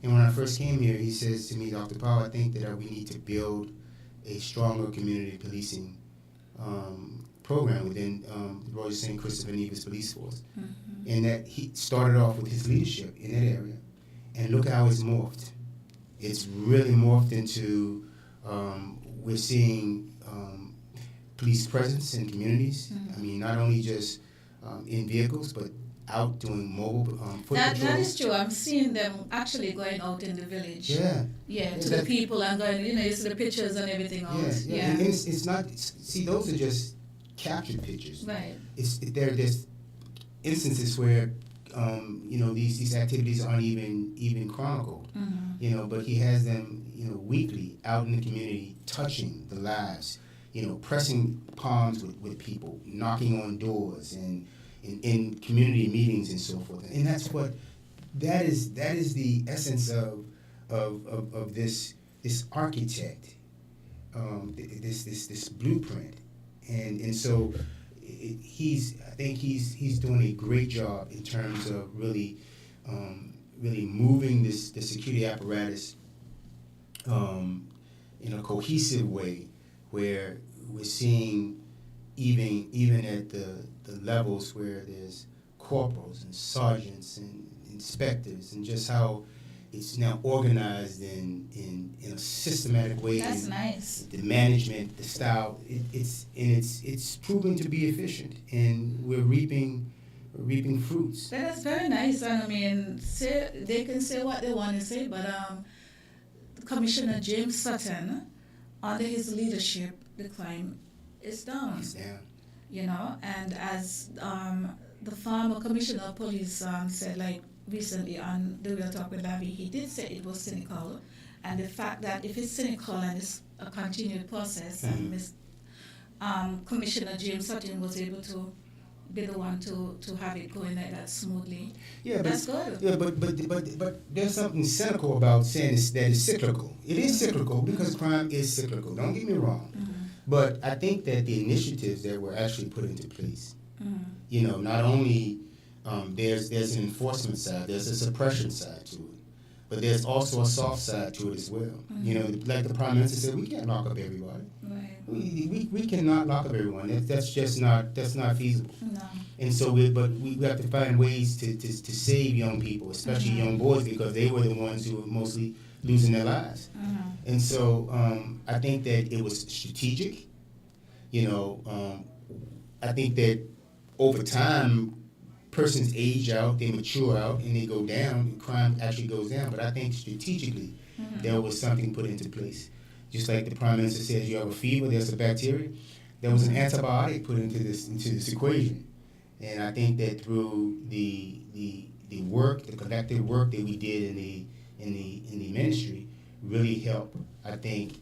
B: And when I first came here, he says to me, Dr. Powell, I think that we need to build a stronger community policing program within the Royal St. Christopher Nevis Police Force. And that he started off with his leadership in that area. And look how it's morphed. It's really morphed into We're seeing police presence in communities. I mean, not only just in vehicles, but out doing mobile foot patrols.
C: That is true. I'm seeing them actually going out in the village. Yeah, to the people and going, you see the pictures and everything else.
B: Yeah. And it's not, see, those are just captured pictures.
C: Right.
B: There's instances where, these activities aren't even chronicled. But he has them, weekly out in the community, touching the lives, pressing palms with people, knocking on doors, and in community meetings and so forth. And that is the essence of this architect, this blueprint, and so I think he's doing a great job in terms of really moving the security apparatus in a cohesive way, where we're seeing even at the levels where there's corporals and sergeants and inspectors, and just how it's now organized in a systematic way.
C: That's nice.
B: The management, the style, it's proven to be efficient, and we're reaping fruits.
C: That is very nice, and I mean, they can say what they want to say, but Commissioner James Sutton, under his leadership, the crime is down.
B: It's down.
C: And as the former commissioner of police said, like recently on the Real Talk with Lavi, he did say it was cynical, and the fact that if it's cynical and it's a continued process, and Commissioner James Sutton was able to be the one to have it going like that smoothly.
B: Yeah,
C: that's good.
B: Yeah, but there's something cynical about saying that it's cyclical. It is cyclical because crime is cyclical. Don't get me wrong. But I think that the initiatives that were actually put into place, not only there's an enforcement side, there's a suppression side to it, but there's also a soft side to it as well. Like the Prime Minister said, we can't lock up everybody.
C: Right.
B: We cannot lock up everyone. That's just not feasible.
C: No.
B: And so we have to find ways to save young people, especially young boys, because they were the ones who were mostly losing their lives. And so I think that it was strategic. I think that over time, persons age out, they mature out, and they go down, and crime actually goes down. But I think strategically, there was something put into place. Just like the Prime Minister says, you have a fever, there's a bacteria. There was an antibiotic put into this equation. And I think that through the work, the collective work that we did in the ministry, really helped, I think,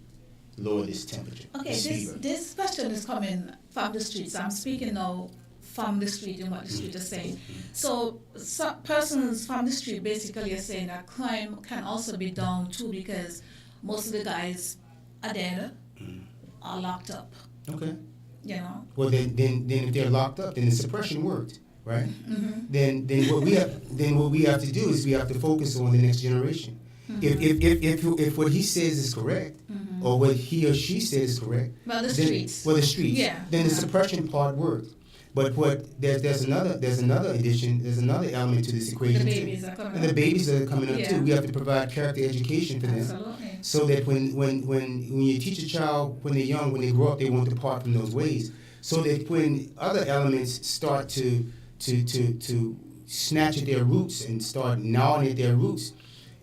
B: lower this temperature.
C: Okay, this question is coming from the streets. I'm speaking now from the street and what the street is saying. So some persons from the street basically are saying that crime can also be down too, because most of the guys are dead, are locked up.
B: Okay.
C: Well,
B: then if they're locked up, then the suppression worked, right? Then what we have to do is we have to focus on the next generation. If what he says is correct, or what he or she says is correct,
C: the streets. Yeah.
B: Then the suppression part worked. But there's another addition. There's another element to this equation.
C: The babies are coming up.
B: The babies are coming up too. We have to provide character education for them.
C: Absolutely.
B: So that when you teach a child when they're young, when they grow up, they won't depart from those ways. So that when other elements start to snatch at their roots and start gnawing at their roots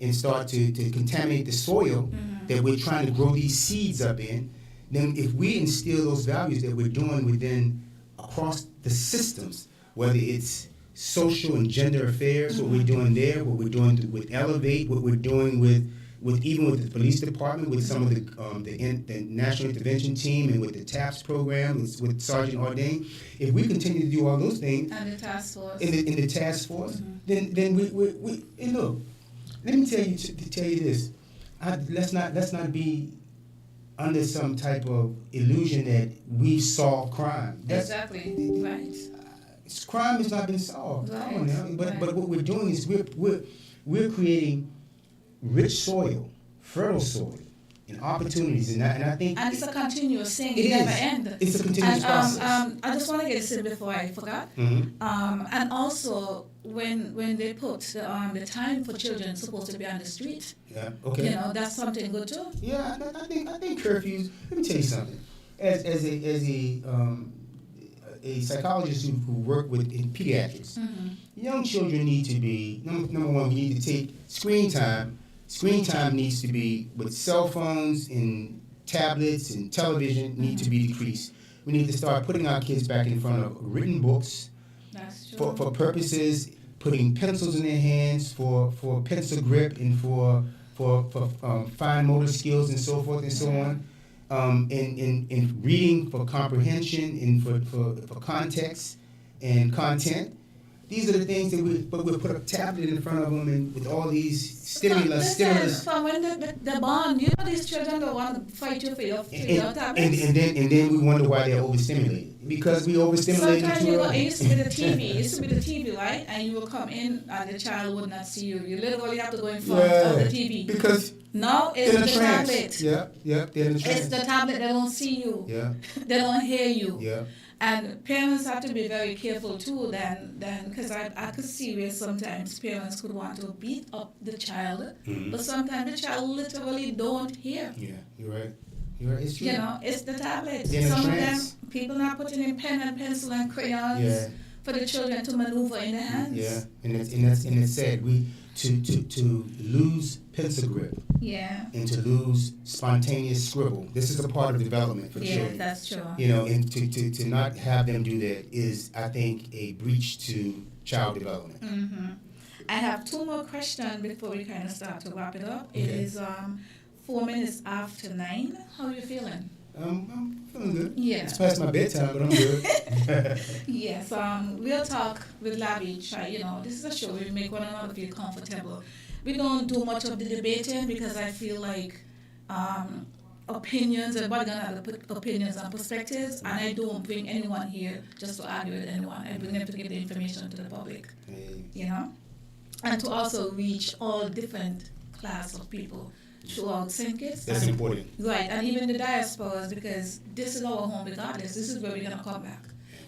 B: and start to contaminate the soil that we're trying to grow these seeds up in, then if we instill those values that we're doing across the systems, whether it's social and gender affairs, what we're doing there, what we're doing with Elevate, what we're doing with even with the police department, with some of the National Intervention Team, and with the TAPS program, with Sergeant Ordain. If we continue to do all those things,
C: and the task force,
B: in the task force, then we and look. Let me tell you this. Let's not be under some type of illusion that we've solved crime.
C: Exactly. Right.
B: Crime has not been solved.
C: Right.
B: Come on now. But what we're doing is we're creating rich soil, fertile soil, and opportunities, and I think
C: And it's a continuous thing.
B: it
C: It never
B: is.
C: ends.
B: It's a continuous process.
C: I just want to get this in before I forgot. And also, when they put the time for children supposed to be on the street,
B: Yeah. Okay.
C: that's something good too.
B: Yeah, I think curfews. Let me tell you something. As a psychologist who work with in pediatrics, young children need to be number one. We need to take screen time. Screen time needs to be with cell phones and tablets and television need to be decreased. We need to start putting our kids back in front of written books.
C: That's true.
B: For purposes, putting pencils in their hands for pencil grip and for fine motor skills and so forth and so on. In reading for comprehension and for context and content. These are the things that we'll put a tablet in front of them and with all these stimulus.
C: From when the bond, these children don't want to fight you for your tablets.
B: And then we wonder why they're overstimulated. Because we overstimulate them
C: Sometimes
B: too
C: it
B: early.
C: used to be the TV. It used to be the TV, right? And you will come in and the child would not see you. You literally have to go in front of the TV.
B: Because
C: now it's the tablet.
B: Yeah, they're in a trance.
C: It's the tablet. They don't see you.
B: Yeah.
C: They don't hear you.
B: Yeah.
C: And parents have to be very careful too. Then, because I could see where sometimes parents could want to beat up the child, but sometimes the child literally don't hear.
B: Yeah, you're right. It's true.
C: It's the tablet.
B: They're in a
C: Some of them
B: trance.
C: people not putting in pen and pencil and crayons for the children to maneuver in their hands.
B: Yeah, and it's sad. We to lose pencil grip.
C: Yeah.
B: And to lose spontaneous scribble. This is a part of development for children.
C: Yeah, that's true.
B: And to not have them do that is, I think, a breach to child development.
C: I have two more questions before we kind of start to wrap it up.
B: Okay.
C: It is 4 minutes after 9. How are you feeling?
B: I'm feeling good.
C: Yeah.
B: It's past my bedtime, but I'm good.
C: Yes, we'll talk with Lavi. This is a show where we make one another feel comfortable. We don't do much of the debating because I feel like opinions, everybody's going to have opinions and perspectives, and I don't bring anyone here just to argue with anyone. I bring them to give the information to the public, and to also reach all different class of people throughout St. Kitts.
B: That's important.
C: Right, and even the diasporas, because this is our home regardless. This is where we're going to come back.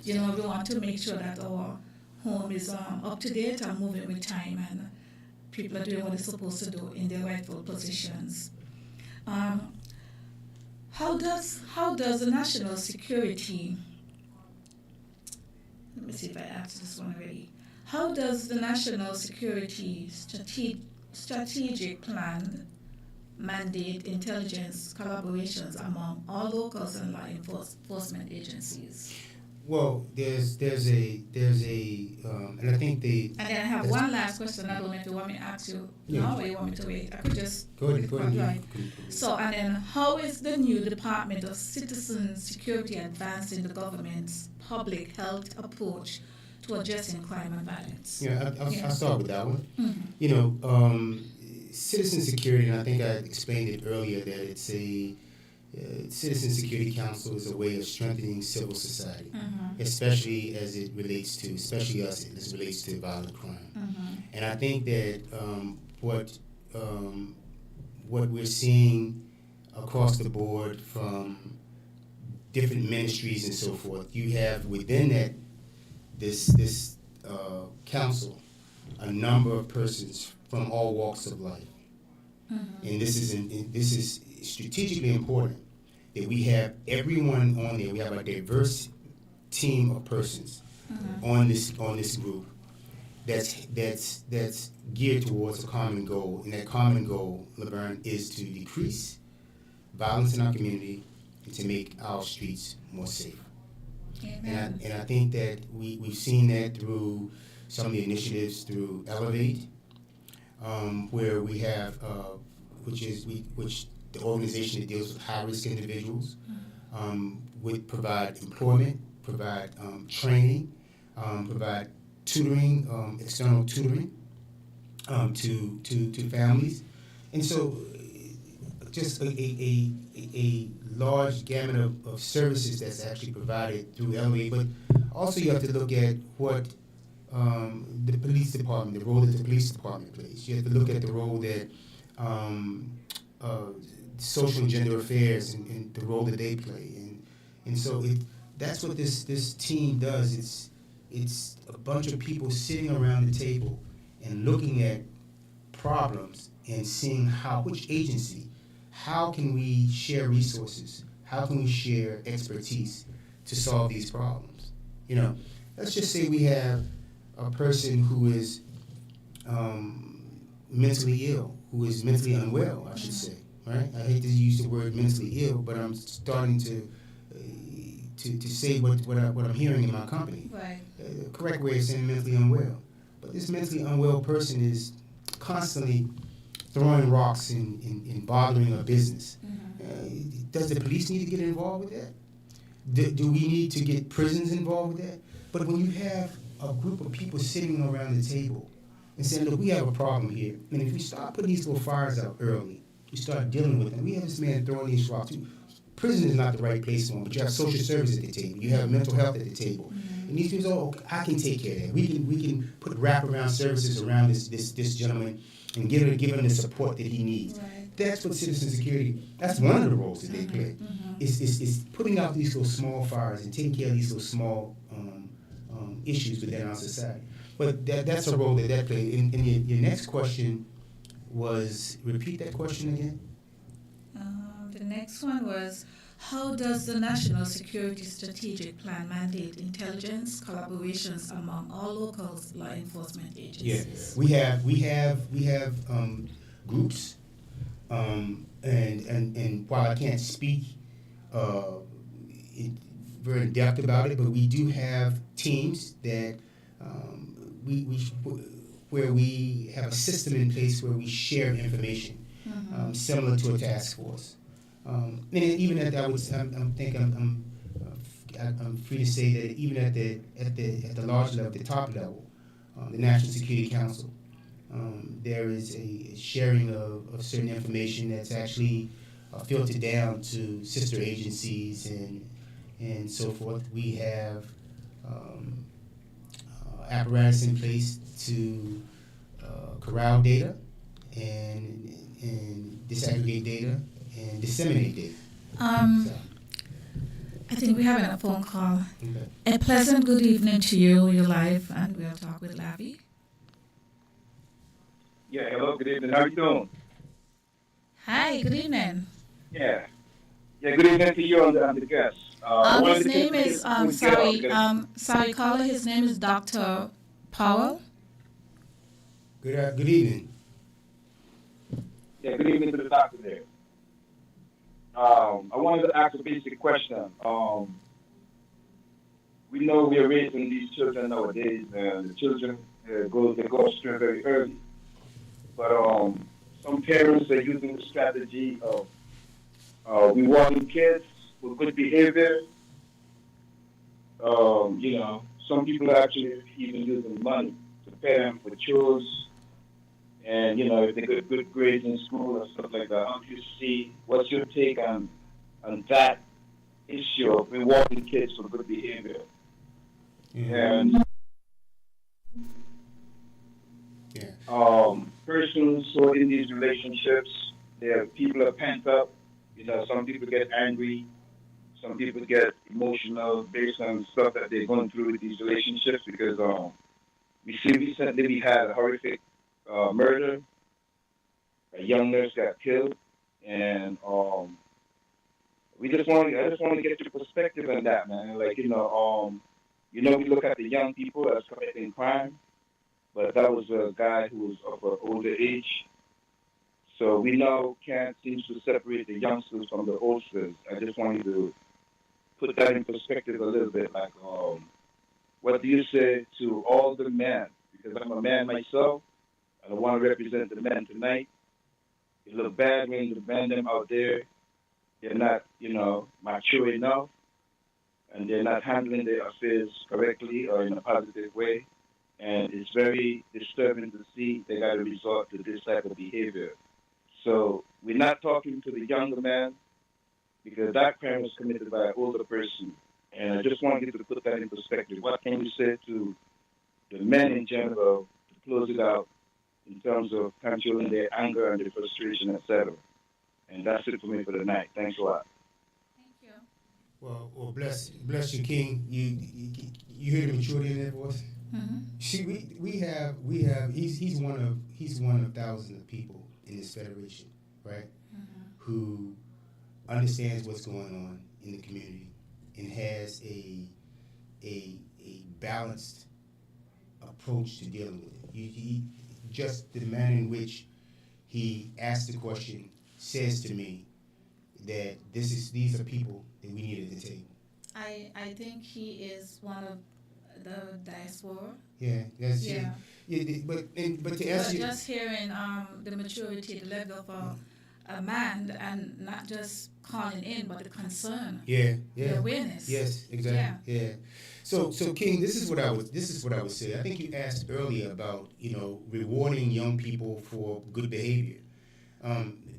C: We want to make sure that our home is up to date and moving with time, and people are doing what they're supposed to do in their rightful positions. How does the national security, let me see if I asked this one already. How does the national security strategic plan mandate intelligence collaborations among all locals and law enforcement agencies?
B: Well, there's a and I think
C: And then I have one last question. I don't know if you want me to ask you now or you want me to wait. I could just
B: go ahead.
C: Right. So, and then how is the new Department of Citizen Security advancing the government's public health approach to addressing crime and violence?
B: I'll start with that one. Citizen security, and I think I explained it earlier that it's a Citizen Security Council is a way of strengthening civil society, especially as it relates to, especially us, as it relates to violent crime. And I think that what we're seeing across the board from different ministries and so forth, you have within that this council a number of persons from all walks of life, and this is strategically important that we have everyone on there. We have a diverse team of persons on this group that's geared towards a common goal, and that common goal, Laverne, is to decrease violence in our community and to make our streets more safe.
C: Amen.
B: And I think that we've seen that through some of the initiatives through Elevate, where we have which the organization that deals with high-risk individuals would provide employment, provide training, provide tutoring, external tutoring to families, and so just a large gamut of services that's actually provided through LA. But also you have to look at what the police department, the role that the police department plays. You have to look at the role that social and gender affairs and the role that they play, and so that's what this team does. It's a bunch of people sitting around the table and looking at problems and seeing which agency, how can we share resources, how can we share expertise to solve these problems. You know, let's just say we have a person who is mentally ill, who is mentally unwell, I should say, right? I hate to use the word mentally ill, but I'm starting to say what I'm hearing in my company.
C: Right.
B: The correct way of saying mentally unwell. But this mentally unwell person is constantly throwing rocks and bothering a business. Does the police need to get involved with that? Do we need to get prisons involved with that? But when you have a group of people sitting around the table and saying, look, we have a problem here, and if we start putting these little fires out early, we start dealing with them. We have this man throwing these rocks. Prison is not the right place for them, but you have social services at the table. You have mental health at the table. And these people say, oh, I can take care of that. We can put wraparound services around this gentleman and give him the support that he needs.
C: Right.
B: That's what citizen security, that's one of the roles that they play. Is putting out these little small fires and taking care of these little small issues within our society. But that's a role that plays. And your next question was, repeat that question again?
C: The next one was, how does the National Security Strategic Plan mandate intelligence collaborations among all local law enforcement agencies?
B: Yeah, we have groups, and while I can't speak very in depth about it, but we do have teams that where we have a system in place where we share information, similar to a task force. And even at that, I'm free to say that even at the large level, the top level, the National Security Council, there is a sharing of certain information that's actually filtered down to sister agencies and so forth. We have apparatus in place to corral data and disaggregate data and disseminate data.
C: I think we're having a phone call.
B: Okay.
C: A pleasant good evening to you. You're live, and we'll talk with Lavi.
D: Yeah, hello, good evening. How are you doing?
C: Hi, good evening.
D: Yeah, good evening to you and the guests.
C: His name is, sorry, caller, his name is Dr. Powell.
B: Good evening.
D: Yeah, good evening to the doctor there. I wanted to ask a basic question. We know we are raising these children nowadays, and the children go astray very early. But some parents are using the strategy of rewarding kids with good behavior. Some people are actually even using money to pay them for chores. And, if they get good grades in school or stuff like that. What's your take on that issue of rewarding kids for good behavior? And persons who are in these relationships, people are pent up. Some people get angry. Some people get emotional based on stuff that they're going through with these relationships because we see recently we had a horrific murder. A young nurse got killed, and I just want to get your perspective on that, man. We look at the young people as committing crime, but that was a guy who was of an older age. So we now can't seem to separate the youngsters from the oldsters. I just wanted to put that in perspective a little bit. What do you say to all the men? Because I'm a man myself. I don't want to represent the men tonight. It look bad when you band them out there. They're not, mature enough, and they're not handling their affairs correctly or in a positive way. And it's very disturbing to see they got to resort to this type of behavior. So we're not talking to the younger man because that crime was committed by an older person. And I just want you to put that in perspective. What can you say to the men in general to close it out in terms of controlling their anger and their frustration, etc.? And that's it for me for the night. Thanks a lot.
C: Thank you.
B: Well, bless you, King. You hear the maturity in that voice.
C: Mm-hmm.
B: See, we have. He's one of thousands of people in this federation, right?
C: Mm-hmm.
B: Who understands what's going on in the community and has a balanced approach to dealing with it. Just the manner in which he asked the question says to me that these are people that we need at the table.
C: I think he is one of the diaspora.
B: Yeah,
C: Yeah.
B: but to
C: But
B: answer you,
C: just hearing the maturity, the level of a man, and not just calling in, but the concern,
B: yeah,
C: the awareness.
B: yes, exactly, yeah. So King, this is what I would say. I think you asked earlier about rewarding young people for good behavior.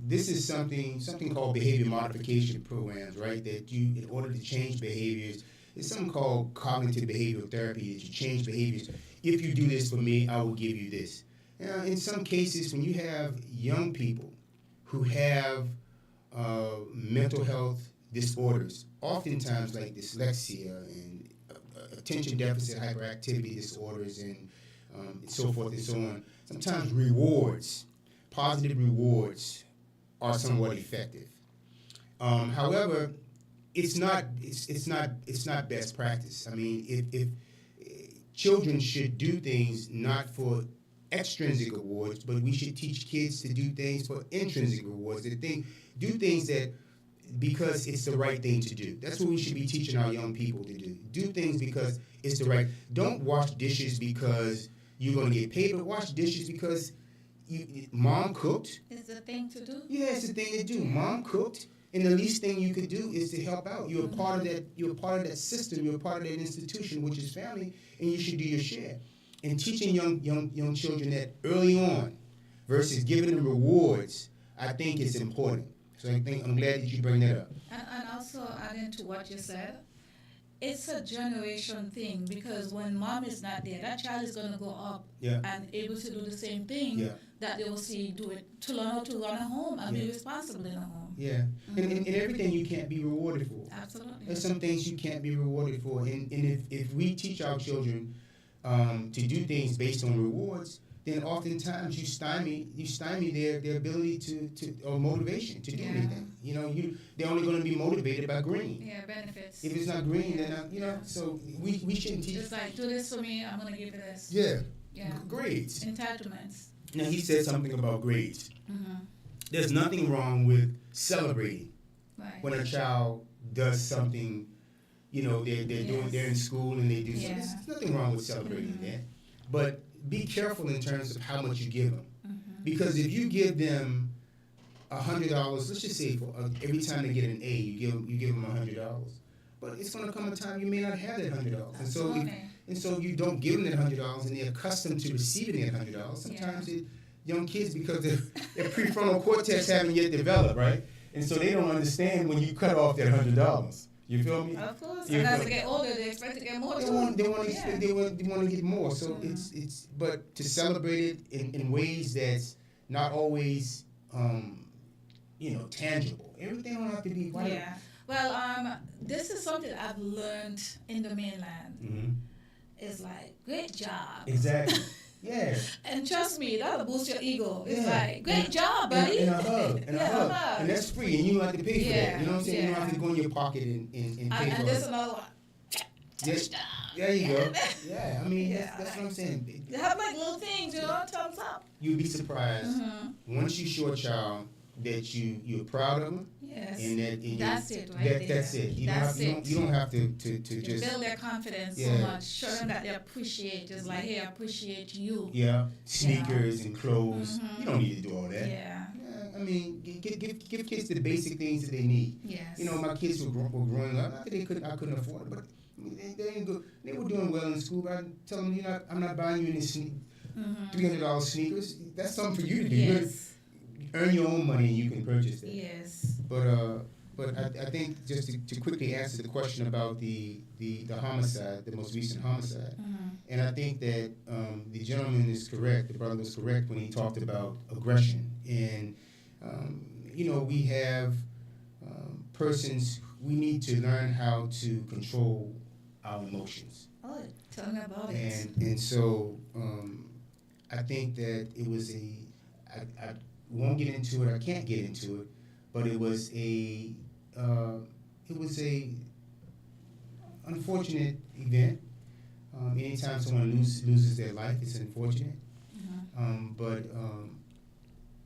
B: This is something called behavior modification programs, right? That you, in order to change behaviors, it's something called cognitive behavioral therapy. That you change behaviors. If you do this for me, I will give you this. Now, in some cases, when you have young people who have mental health disorders, oftentimes like dyslexia and attention deficit hyperactivity disorders and so forth and so on, sometimes positive rewards are somewhat effective. However, it's not best practice. I mean, if children should do things not for extrinsic rewards, but we should teach kids to do things for intrinsic rewards. Do things that because it's the right thing to do. That's what we should be teaching our young people to do. Do things because it's the right. Don't wash dishes because you're going to get paid, but wash dishes because mom cooked.
C: It's the thing to do.
B: Yeah, it's the thing to do. Mom cooked, and the least thing you could do is to help out. You're a part of that. You're a part of that system. You're a part of that institution, which is family, and you should do your share. And teaching young children that early on, versus giving them rewards, I think is important. So I'm glad that you bring that up.
C: And also adding to what you said, it's a generation thing, because when mom is not there, that child is going to go up and able to do the same thing that they will see do it, to learn how to run a home and be responsible in a home.
B: Yeah, and everything you can't be rewarded for.
C: Absolutely.
B: There's some things you can't be rewarded for, and if we teach our children to do things based on rewards, then oftentimes you stymie their ability to or motivation to do anything. They're only going to be motivated by green.
C: Yeah, benefits.
B: If it's not green, then so we shouldn't teach.
C: It's like, do this for me, I'm going to give you this.
B: Yeah.
C: Yeah.
B: Grades.
C: Entitlements.
B: Now he said something about grades.
C: Mm-hmm.
B: There's nothing wrong with celebrating
C: Right.
B: when a child does something. They're in school and they do something. There's nothing wrong with celebrating that, but be careful in terms of how much you give them, because if you give them $100, let's just say for every time they get an A, you give them $100, but it's going to come a time you may not have that $100, and so you don't give them that $100, and they're accustomed to receiving that $100. Sometimes young kids, because their prefrontal cortex haven't yet developed, right, and so they don't understand when you cut off that $100. You feel me?
C: Of course. And as they get older, they expect to get more.
B: They want to get more. So it's but to celebrate it in ways that's not always tangible. Everything don't have to be vital.
C: Yeah. Well, this is something I've learned in the mainland.
B: Mm-hmm.
C: It's like, great job.
B: Exactly. Yeah.
C: And trust me, that'll boost your ego. It's like, great job, buddy.
B: And a hug. And that's free, and you don't have to pay for that. You know what I'm saying? You don't have to go in your pocket and pay for it.
C: And there's another one.
B: Yes. There you go. Yeah, I mean, that's what I'm saying.
C: They have like little things, thumbs up.
B: You'd be surprised once you show a child that you're proud of them.
C: Yes.
B: And
C: that's it, right?
B: That's it. You don't have to just
C: build their confidence so much. Show them that they appreciate. Just like, hey, I appreciate you.
B: Yeah. Sneakers and clothes. You don't need to do all that.
C: Yeah.
B: I mean, give kids the basic things that they need.
C: Yes.
B: My kids were growing up. Not that I couldn't afford it, but they were doing well in school. But I tell them, I'm not buying you any $300 sneakers. That's something for you to do.
C: Yes.
B: Earn your own money and you can purchase that.
C: Yes.
B: But I think just to quickly answer the question about the homicide, the most recent homicide, and I think that the gentleman is correct, the brother was correct when he talked about aggression, and we have persons. We need to learn how to control our emotions.
C: Oh, tell me about it.
B: And so I think that it was I won't get into it. I can't get into it, but it was a unfortunate event. Anytime someone loses their life, it's unfortunate. But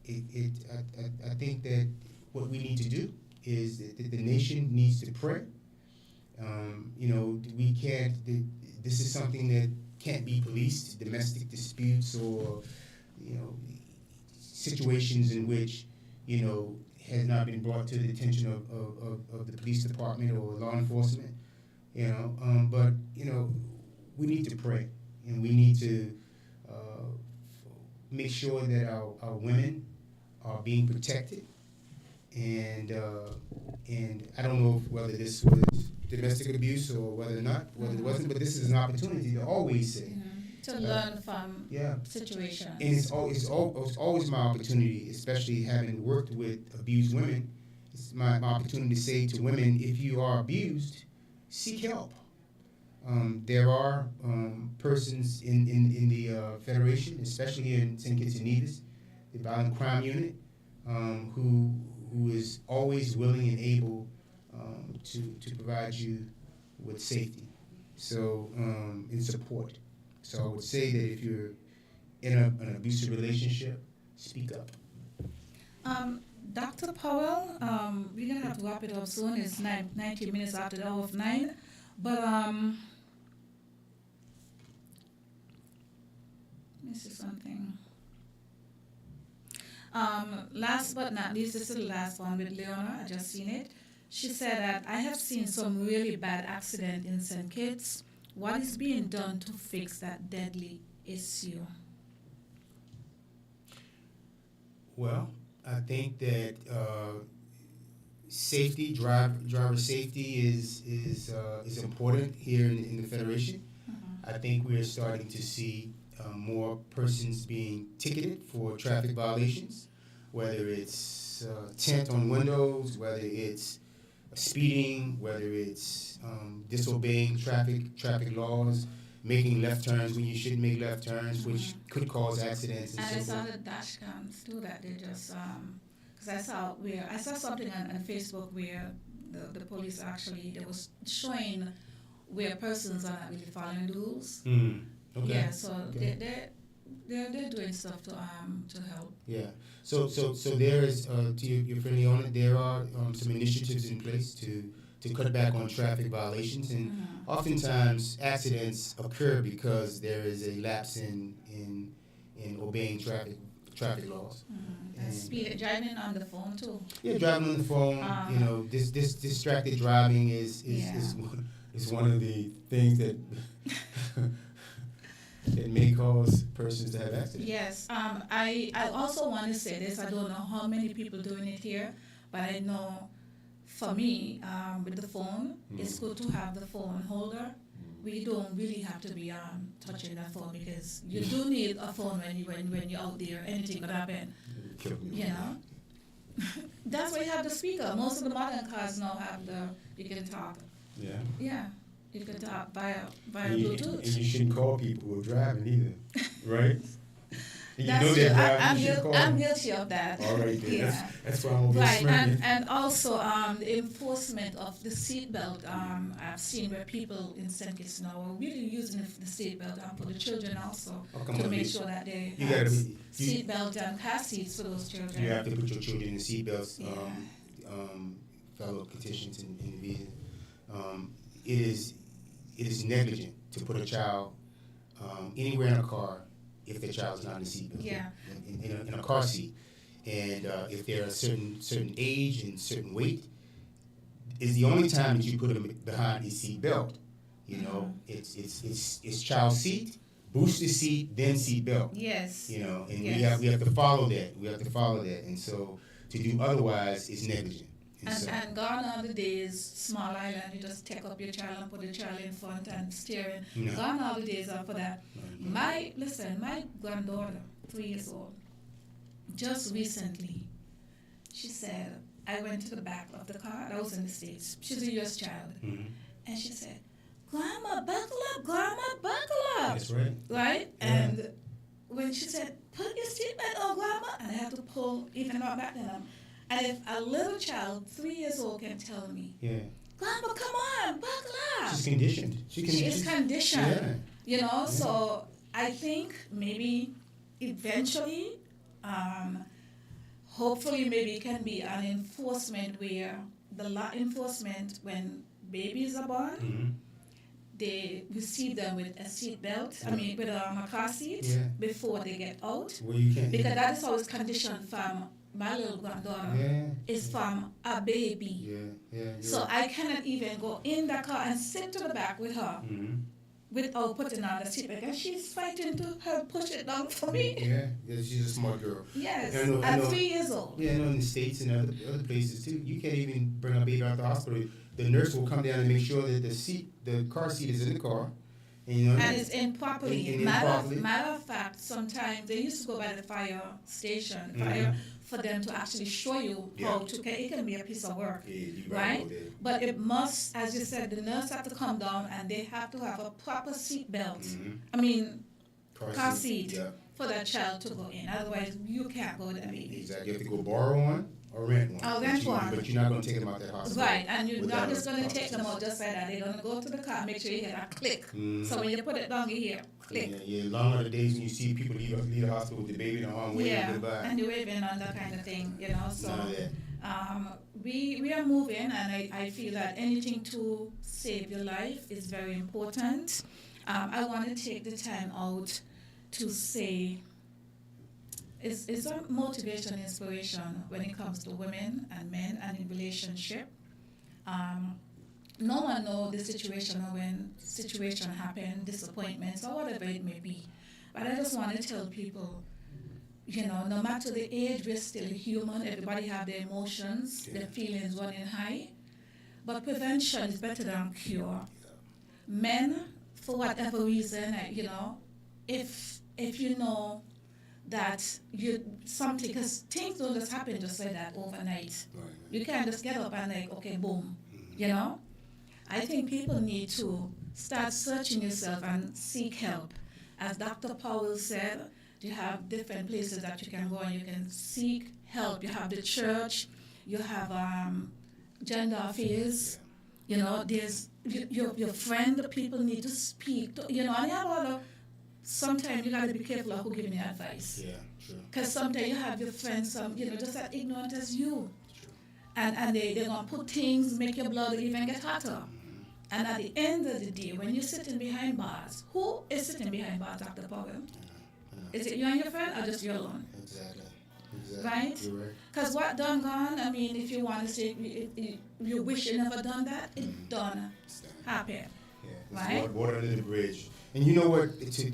B: I think that what we need to do is that the nation needs to pray. We can't. This is something that can't be policed. Domestic disputes or situations in which has not been brought to the attention of the police department or law enforcement. But we need to pray, and we need to make sure that our women are being protected. And I don't know whether this was domestic abuse or whether or not, whether it wasn't, but this is an opportunity to always say.
C: To learn from situations.
B: And it's always my opportunity, especially having worked with abused women, it's my opportunity to say to women, if you are abused, seek help. There are persons in the Federation, especially here in St. Kitts and Nevis, the Violent Crime Unit, who is always willing and able to provide you with safety, so and support. So I would say that if you're in an abusive relationship, speak up.
C: Dr. Powell, we're going to have to wrap it up soon. It's 90 minutes after the hour of 9. But let me see something. Last but not least, this is the last one with Leona. I just seen it. She said that I have seen some really bad accident in St. Kitts. What is being done to fix that deadly issue?
B: Well, I think that safety, driver safety is important here in the Federation. I think we're starting to see more persons being ticketed for traffic violations, whether it's tint on windows, whether it's speeding, whether it's disobeying traffic laws, making left turns when you shouldn't make left turns, which could cause accidents.
C: And I saw the dash cams too, that they just because I saw something on Facebook where the police actually, they was showing where persons are not really following the rules.
B: Okay.
C: Yeah, so okay. They're doing stuff to help.
B: Yeah. So there is to your friendly owner, there are some initiatives in place to cut back on traffic violations, and oftentimes accidents occur because there is a lapse in obeying traffic laws.
C: And speed driving on the phone too.
B: Yeah, driving on the phone. This distracted driving is one of the things that that may cause persons to have accidents.
C: Yes. I also want to say this. I don't know how many people doing it here, but I know for me, with the phone, it's good to have the phone holder. We don't really have to be touching that phone, because you do need a phone when you're out there. Anything could happen. That's why you have the speaker. Most of the modern cars now have you can talk.
B: Yeah.
C: Yeah. You can talk via Bluetooth.
B: And you shouldn't call people who are driving either, right?
C: That's true. I'm guilty of that.
B: All right, then.
C: Yeah.
B: That's why I'm over
C: right,
B: smirking.
C: and also the enforcement of the seatbelt. I've seen where people in St. Kitts now are really using the seatbelt for the children also, to make sure that they have seatbelt and car seats for those children.
B: You have to put your children in seatbelts. Fellow petitions in the visa. It is negligent to put a child anywhere in a car if the child's not in a seatbelt.
C: Yeah.
B: In a car seat, and if they're a certain age and certain weight, is the only time that you put them behind a seat belt. It's child seat, booster seat, then seat belt.
C: Yes.
B: And we have to follow that. And so to do otherwise is negligent.
C: And gone are the days, small island, you just take up your child and put the child in front and steering.
B: No.
C: Gone are the days are for that. My granddaughter, 3 years old, just recently, she said, I went to the back of the car. I was in the States. She's a U.S. child. And she said, Grandma, buckle up, Grandma, buckle up.
B: That's right.
C: Right?
B: Yeah.
C: And when she said, put your seatbelt on, Grandma, and I had to pull even my back down. And if a little child, 3 years old, can tell me,
B: Yeah.
C: Grandma, come on, buckle up.
B: She's conditioned.
C: She is conditioned.
B: Yeah.
C: You know,
B: Yeah.
C: so I think maybe eventually, hopefully maybe it can be an enforcement where the law enforcement, when babies are born, they receive them with a seat belt, with a car seat before they get out.
B: Well, you can't.
C: Because that is always conditioned from my little granddaughter.
B: Yeah.
C: Is from a baby.
B: Yeah.
C: So I cannot even go in the car and sit to the back with her without putting on the seatbelt. And she's fighting to help push it down for me.
B: Yeah, she's a smart girl.
C: Yes,
B: I know-
C: at 3 years old.
B: Yeah, I know in the States and other places too, you can't even bring a baby out the hospital. The nurse will come down and make sure that the car seat is in the car.
C: And it's in properly.
B: And
C: Matter of fact, sometimes they used to go by the fire station, for them to actually show you how to. It can be a piece of work, right? But it must, as you said, the nurse have to come down and they have to have a proper seat belt. Car seat for that child to go in. Otherwise, you can't go there.
B: Exactly. You have to go borrow one or rent one.
C: Oh, rent one.
B: But you're not going to take them out that hospital.
C: Right, and you're not just going to take them out just like that. They're going to go to the car, make sure you hear that click. So when you put it down, you hear click.
B: Yeah. Long are the days when you see people leave the hospital with the baby in the arm waving goodbye.
C: And you're waving on that kind of thing, So
B: None of that.
C: we are moving, and I feel that anything to save your life is very important. I want to take the time out to say it's a motivation, inspiration when it comes to women and men and in relationship. No one knows the situation or when situation happen, disappointments or whatever it may be. But I just want to tell people, no matter the age, we're still human. Everybody have their emotions, their feelings running high. But prevention is better than cure. Men, for whatever reason, if you know that something, because things don't just happen just like that overnight.
B: Right.
C: You can't just get up and okay, boom, I think people need to start searching yourself and seek help. As Dr. Powell said, you have different places that you can go and you can seek help. You have the church, you have gender affairs, there's your friend, people need to speak to, and you have all the. Sometimes you gotta be careful of who giving you advice.
B: Yeah, true.
C: Because sometimes you have your friends, just as ignorant as you, and they're gonna put things, make your blood even get hotter. And at the end of the day, when you're sitting behind bars, who is sitting behind bars, Dr. Powell? Is it you and your friend, or just you alone?
B: Exactly.
C: Right?
B: You're right.
C: Because what done gone, if you want to say, you wish you never done that, it done happen.
B: Yeah, it's
C: Right?
B: water under the bridge. And you know what?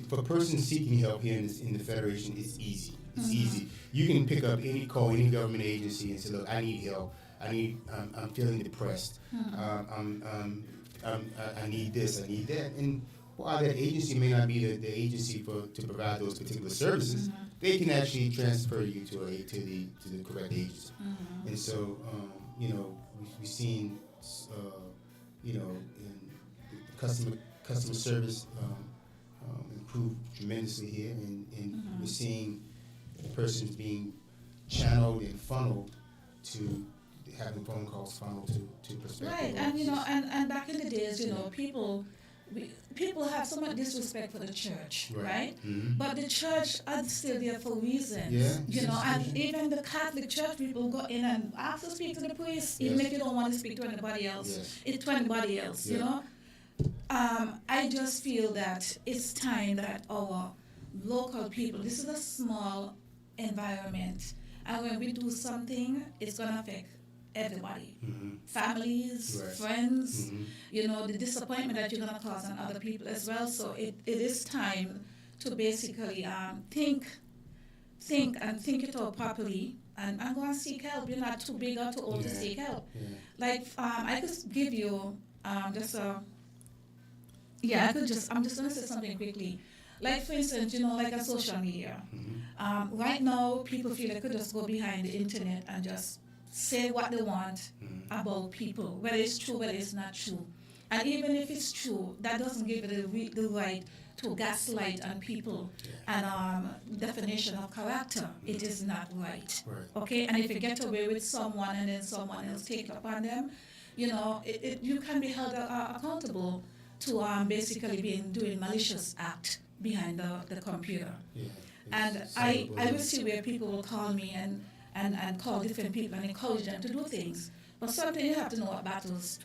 B: For a person seeking help here in the Federation, it's easy. It's easy. You can pick up any call, any government agency, and say, "Look, I need help. I'm feeling depressed. I need this. I need that." And while that agency may not be the agency to provide those particular services, they can actually transfer you to the correct agency. And so, we've seen, in customer service improved tremendously here, and we're seeing persons being channeled and funneled to having phone calls funneled to prospective
C: Right,
B: officers.
C: and back in the days, people have so much disrespect for the church, right? But the church is still there for reasons.
B: Yeah,
C: And even the Catholic Church, people go in and ask to speak to the priest, even if you don't want to speak to anybody else.
B: Yes.
C: It's to anybody else, I just feel that it's time that our local people, this is a small environment, and when we do something, it's going to affect everybody, families,
B: Right.
C: friends, the disappointment that you're going to cause on other people as well. So it is time to basically think it out properly and go and seek help. You're not too big or too old to seek help.
B: Yeah.
C: Like, I could give you I'm just going to say something quickly. Like, for instance, like a social media. Right now, people feel they could just go behind the internet and just say what they want about people, whether it's true, whether it's not true. And even if it's true, that doesn't give it the right to gaslight on people and definition of character. It is not right. Okay? And if you get away with someone and then someone else take it upon them, you know, you can be held accountable to basically doing malicious act behind the computer.
B: Yeah.
C: And I will see where people will call me and call different people and encourage them to do things. But sometimes you have to know what battles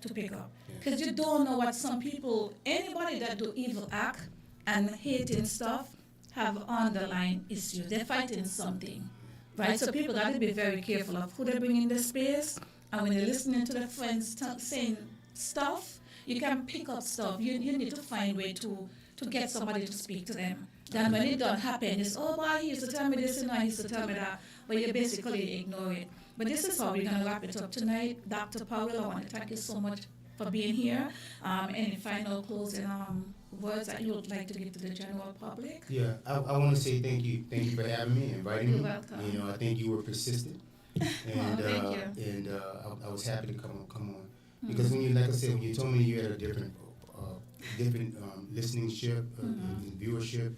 C: to pick up. Because you don't know what some people, anybody that do evil act and hating stuff, have underlying issues. They're fighting something, right? So people got to be very careful of who they bring in the space. And when they're listening to their friends saying stuff, you can pick up stuff. You need to find a way to get somebody to speak to them. Then when it don't happen, it's, oh, boy, he used to tell me this and he used to tell me that. But you basically ignore it. But this is how we're going to wrap it up tonight. Dr. Powell, I want to thank you so much for being here. Any final closing words that you would like to give to the general public?
B: Yeah, I want to say thank you. Thank you for having me, inviting me.
C: You're welcome.
B: You know, I think you were persistent. And,
C: thank you.
B: And I was happy to come on. Because when you, like I said, when you told me you had a different listenership and viewership,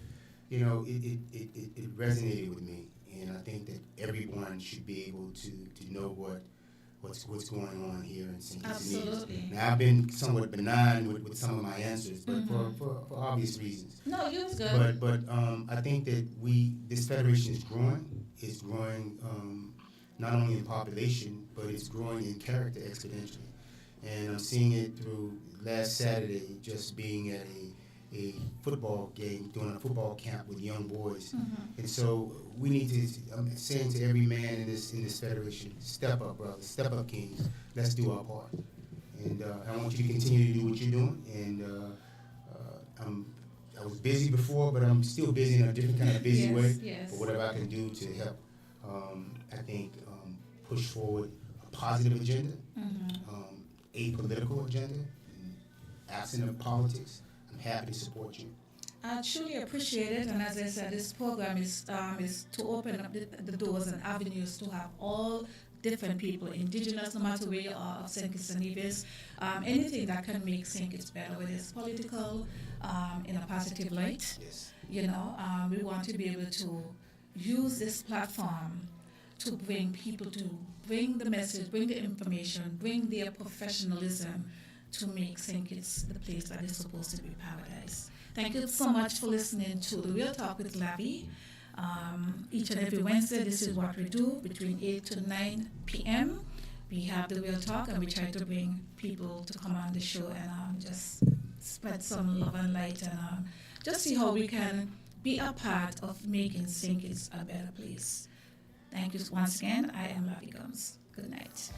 B: you know, it resonated with me. And I think that everyone should be able to know what's going on here in St. Kitts and Nevis.
C: Absolutely.
B: Now, I've been somewhat benign with some of my answers, but for obvious reasons.
C: No, you was good.
B: But I think that this federation is growing not only in population, but it's growing in character exponentially. And I'm seeing it through last Saturday, just being at a football game, doing a football camp with young boys. And so we need to, I'm saying to every man in this federation, step up, brothers, step up, kings. Let's do our part. And I want you to continue to do what you're doing. And I was busy before, but I'm still busy in a different kind of busy way.
C: Yes.
B: But whatever I can do to help, I think, push forward a positive agenda, a political agenda, absent of politics. I'm happy to support you.
C: I truly appreciate it, and as I said, this program is to open up the doors and avenues to have all different people, indigenous, no matter where you are, of St. Kitts and Nevis, anything that can make St. Kitts better, whether it's political, in a positive light.
B: Yes.
C: You know, we want to be able to use this platform to bring people to bring the message, bring the information, bring their professionalism to make St. Kitts the place that is supposed to be paradise. Thank you so much for listening to The Real Talk with Lavi. Each and every Wednesday, this is what we do between 8 to 9 p.m. We have The Real Talk, and we try to bring people to come on the show and just spread some love and light and just see how we can be a part of making St. Kitts a better place. Thank you once again. I am Lavi Gumbs. Good night.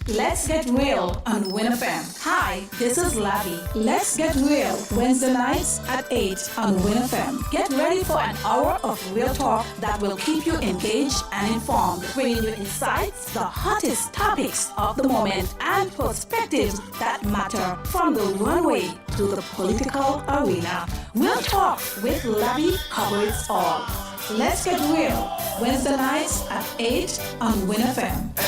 A: Let's Get Real on WinFM. Hi, this is Lavi. Let's Get Real, Wednesday nights at 8 on WinFM. Get ready for an hour of real talk that will keep you engaged and informed, bringing you insights, the hottest topics of the moment, and perspectives that matter from the runway to the political arena. Real Talk with Lavi covers all. Let's Get Real, Wednesday nights at 8 on WinFM.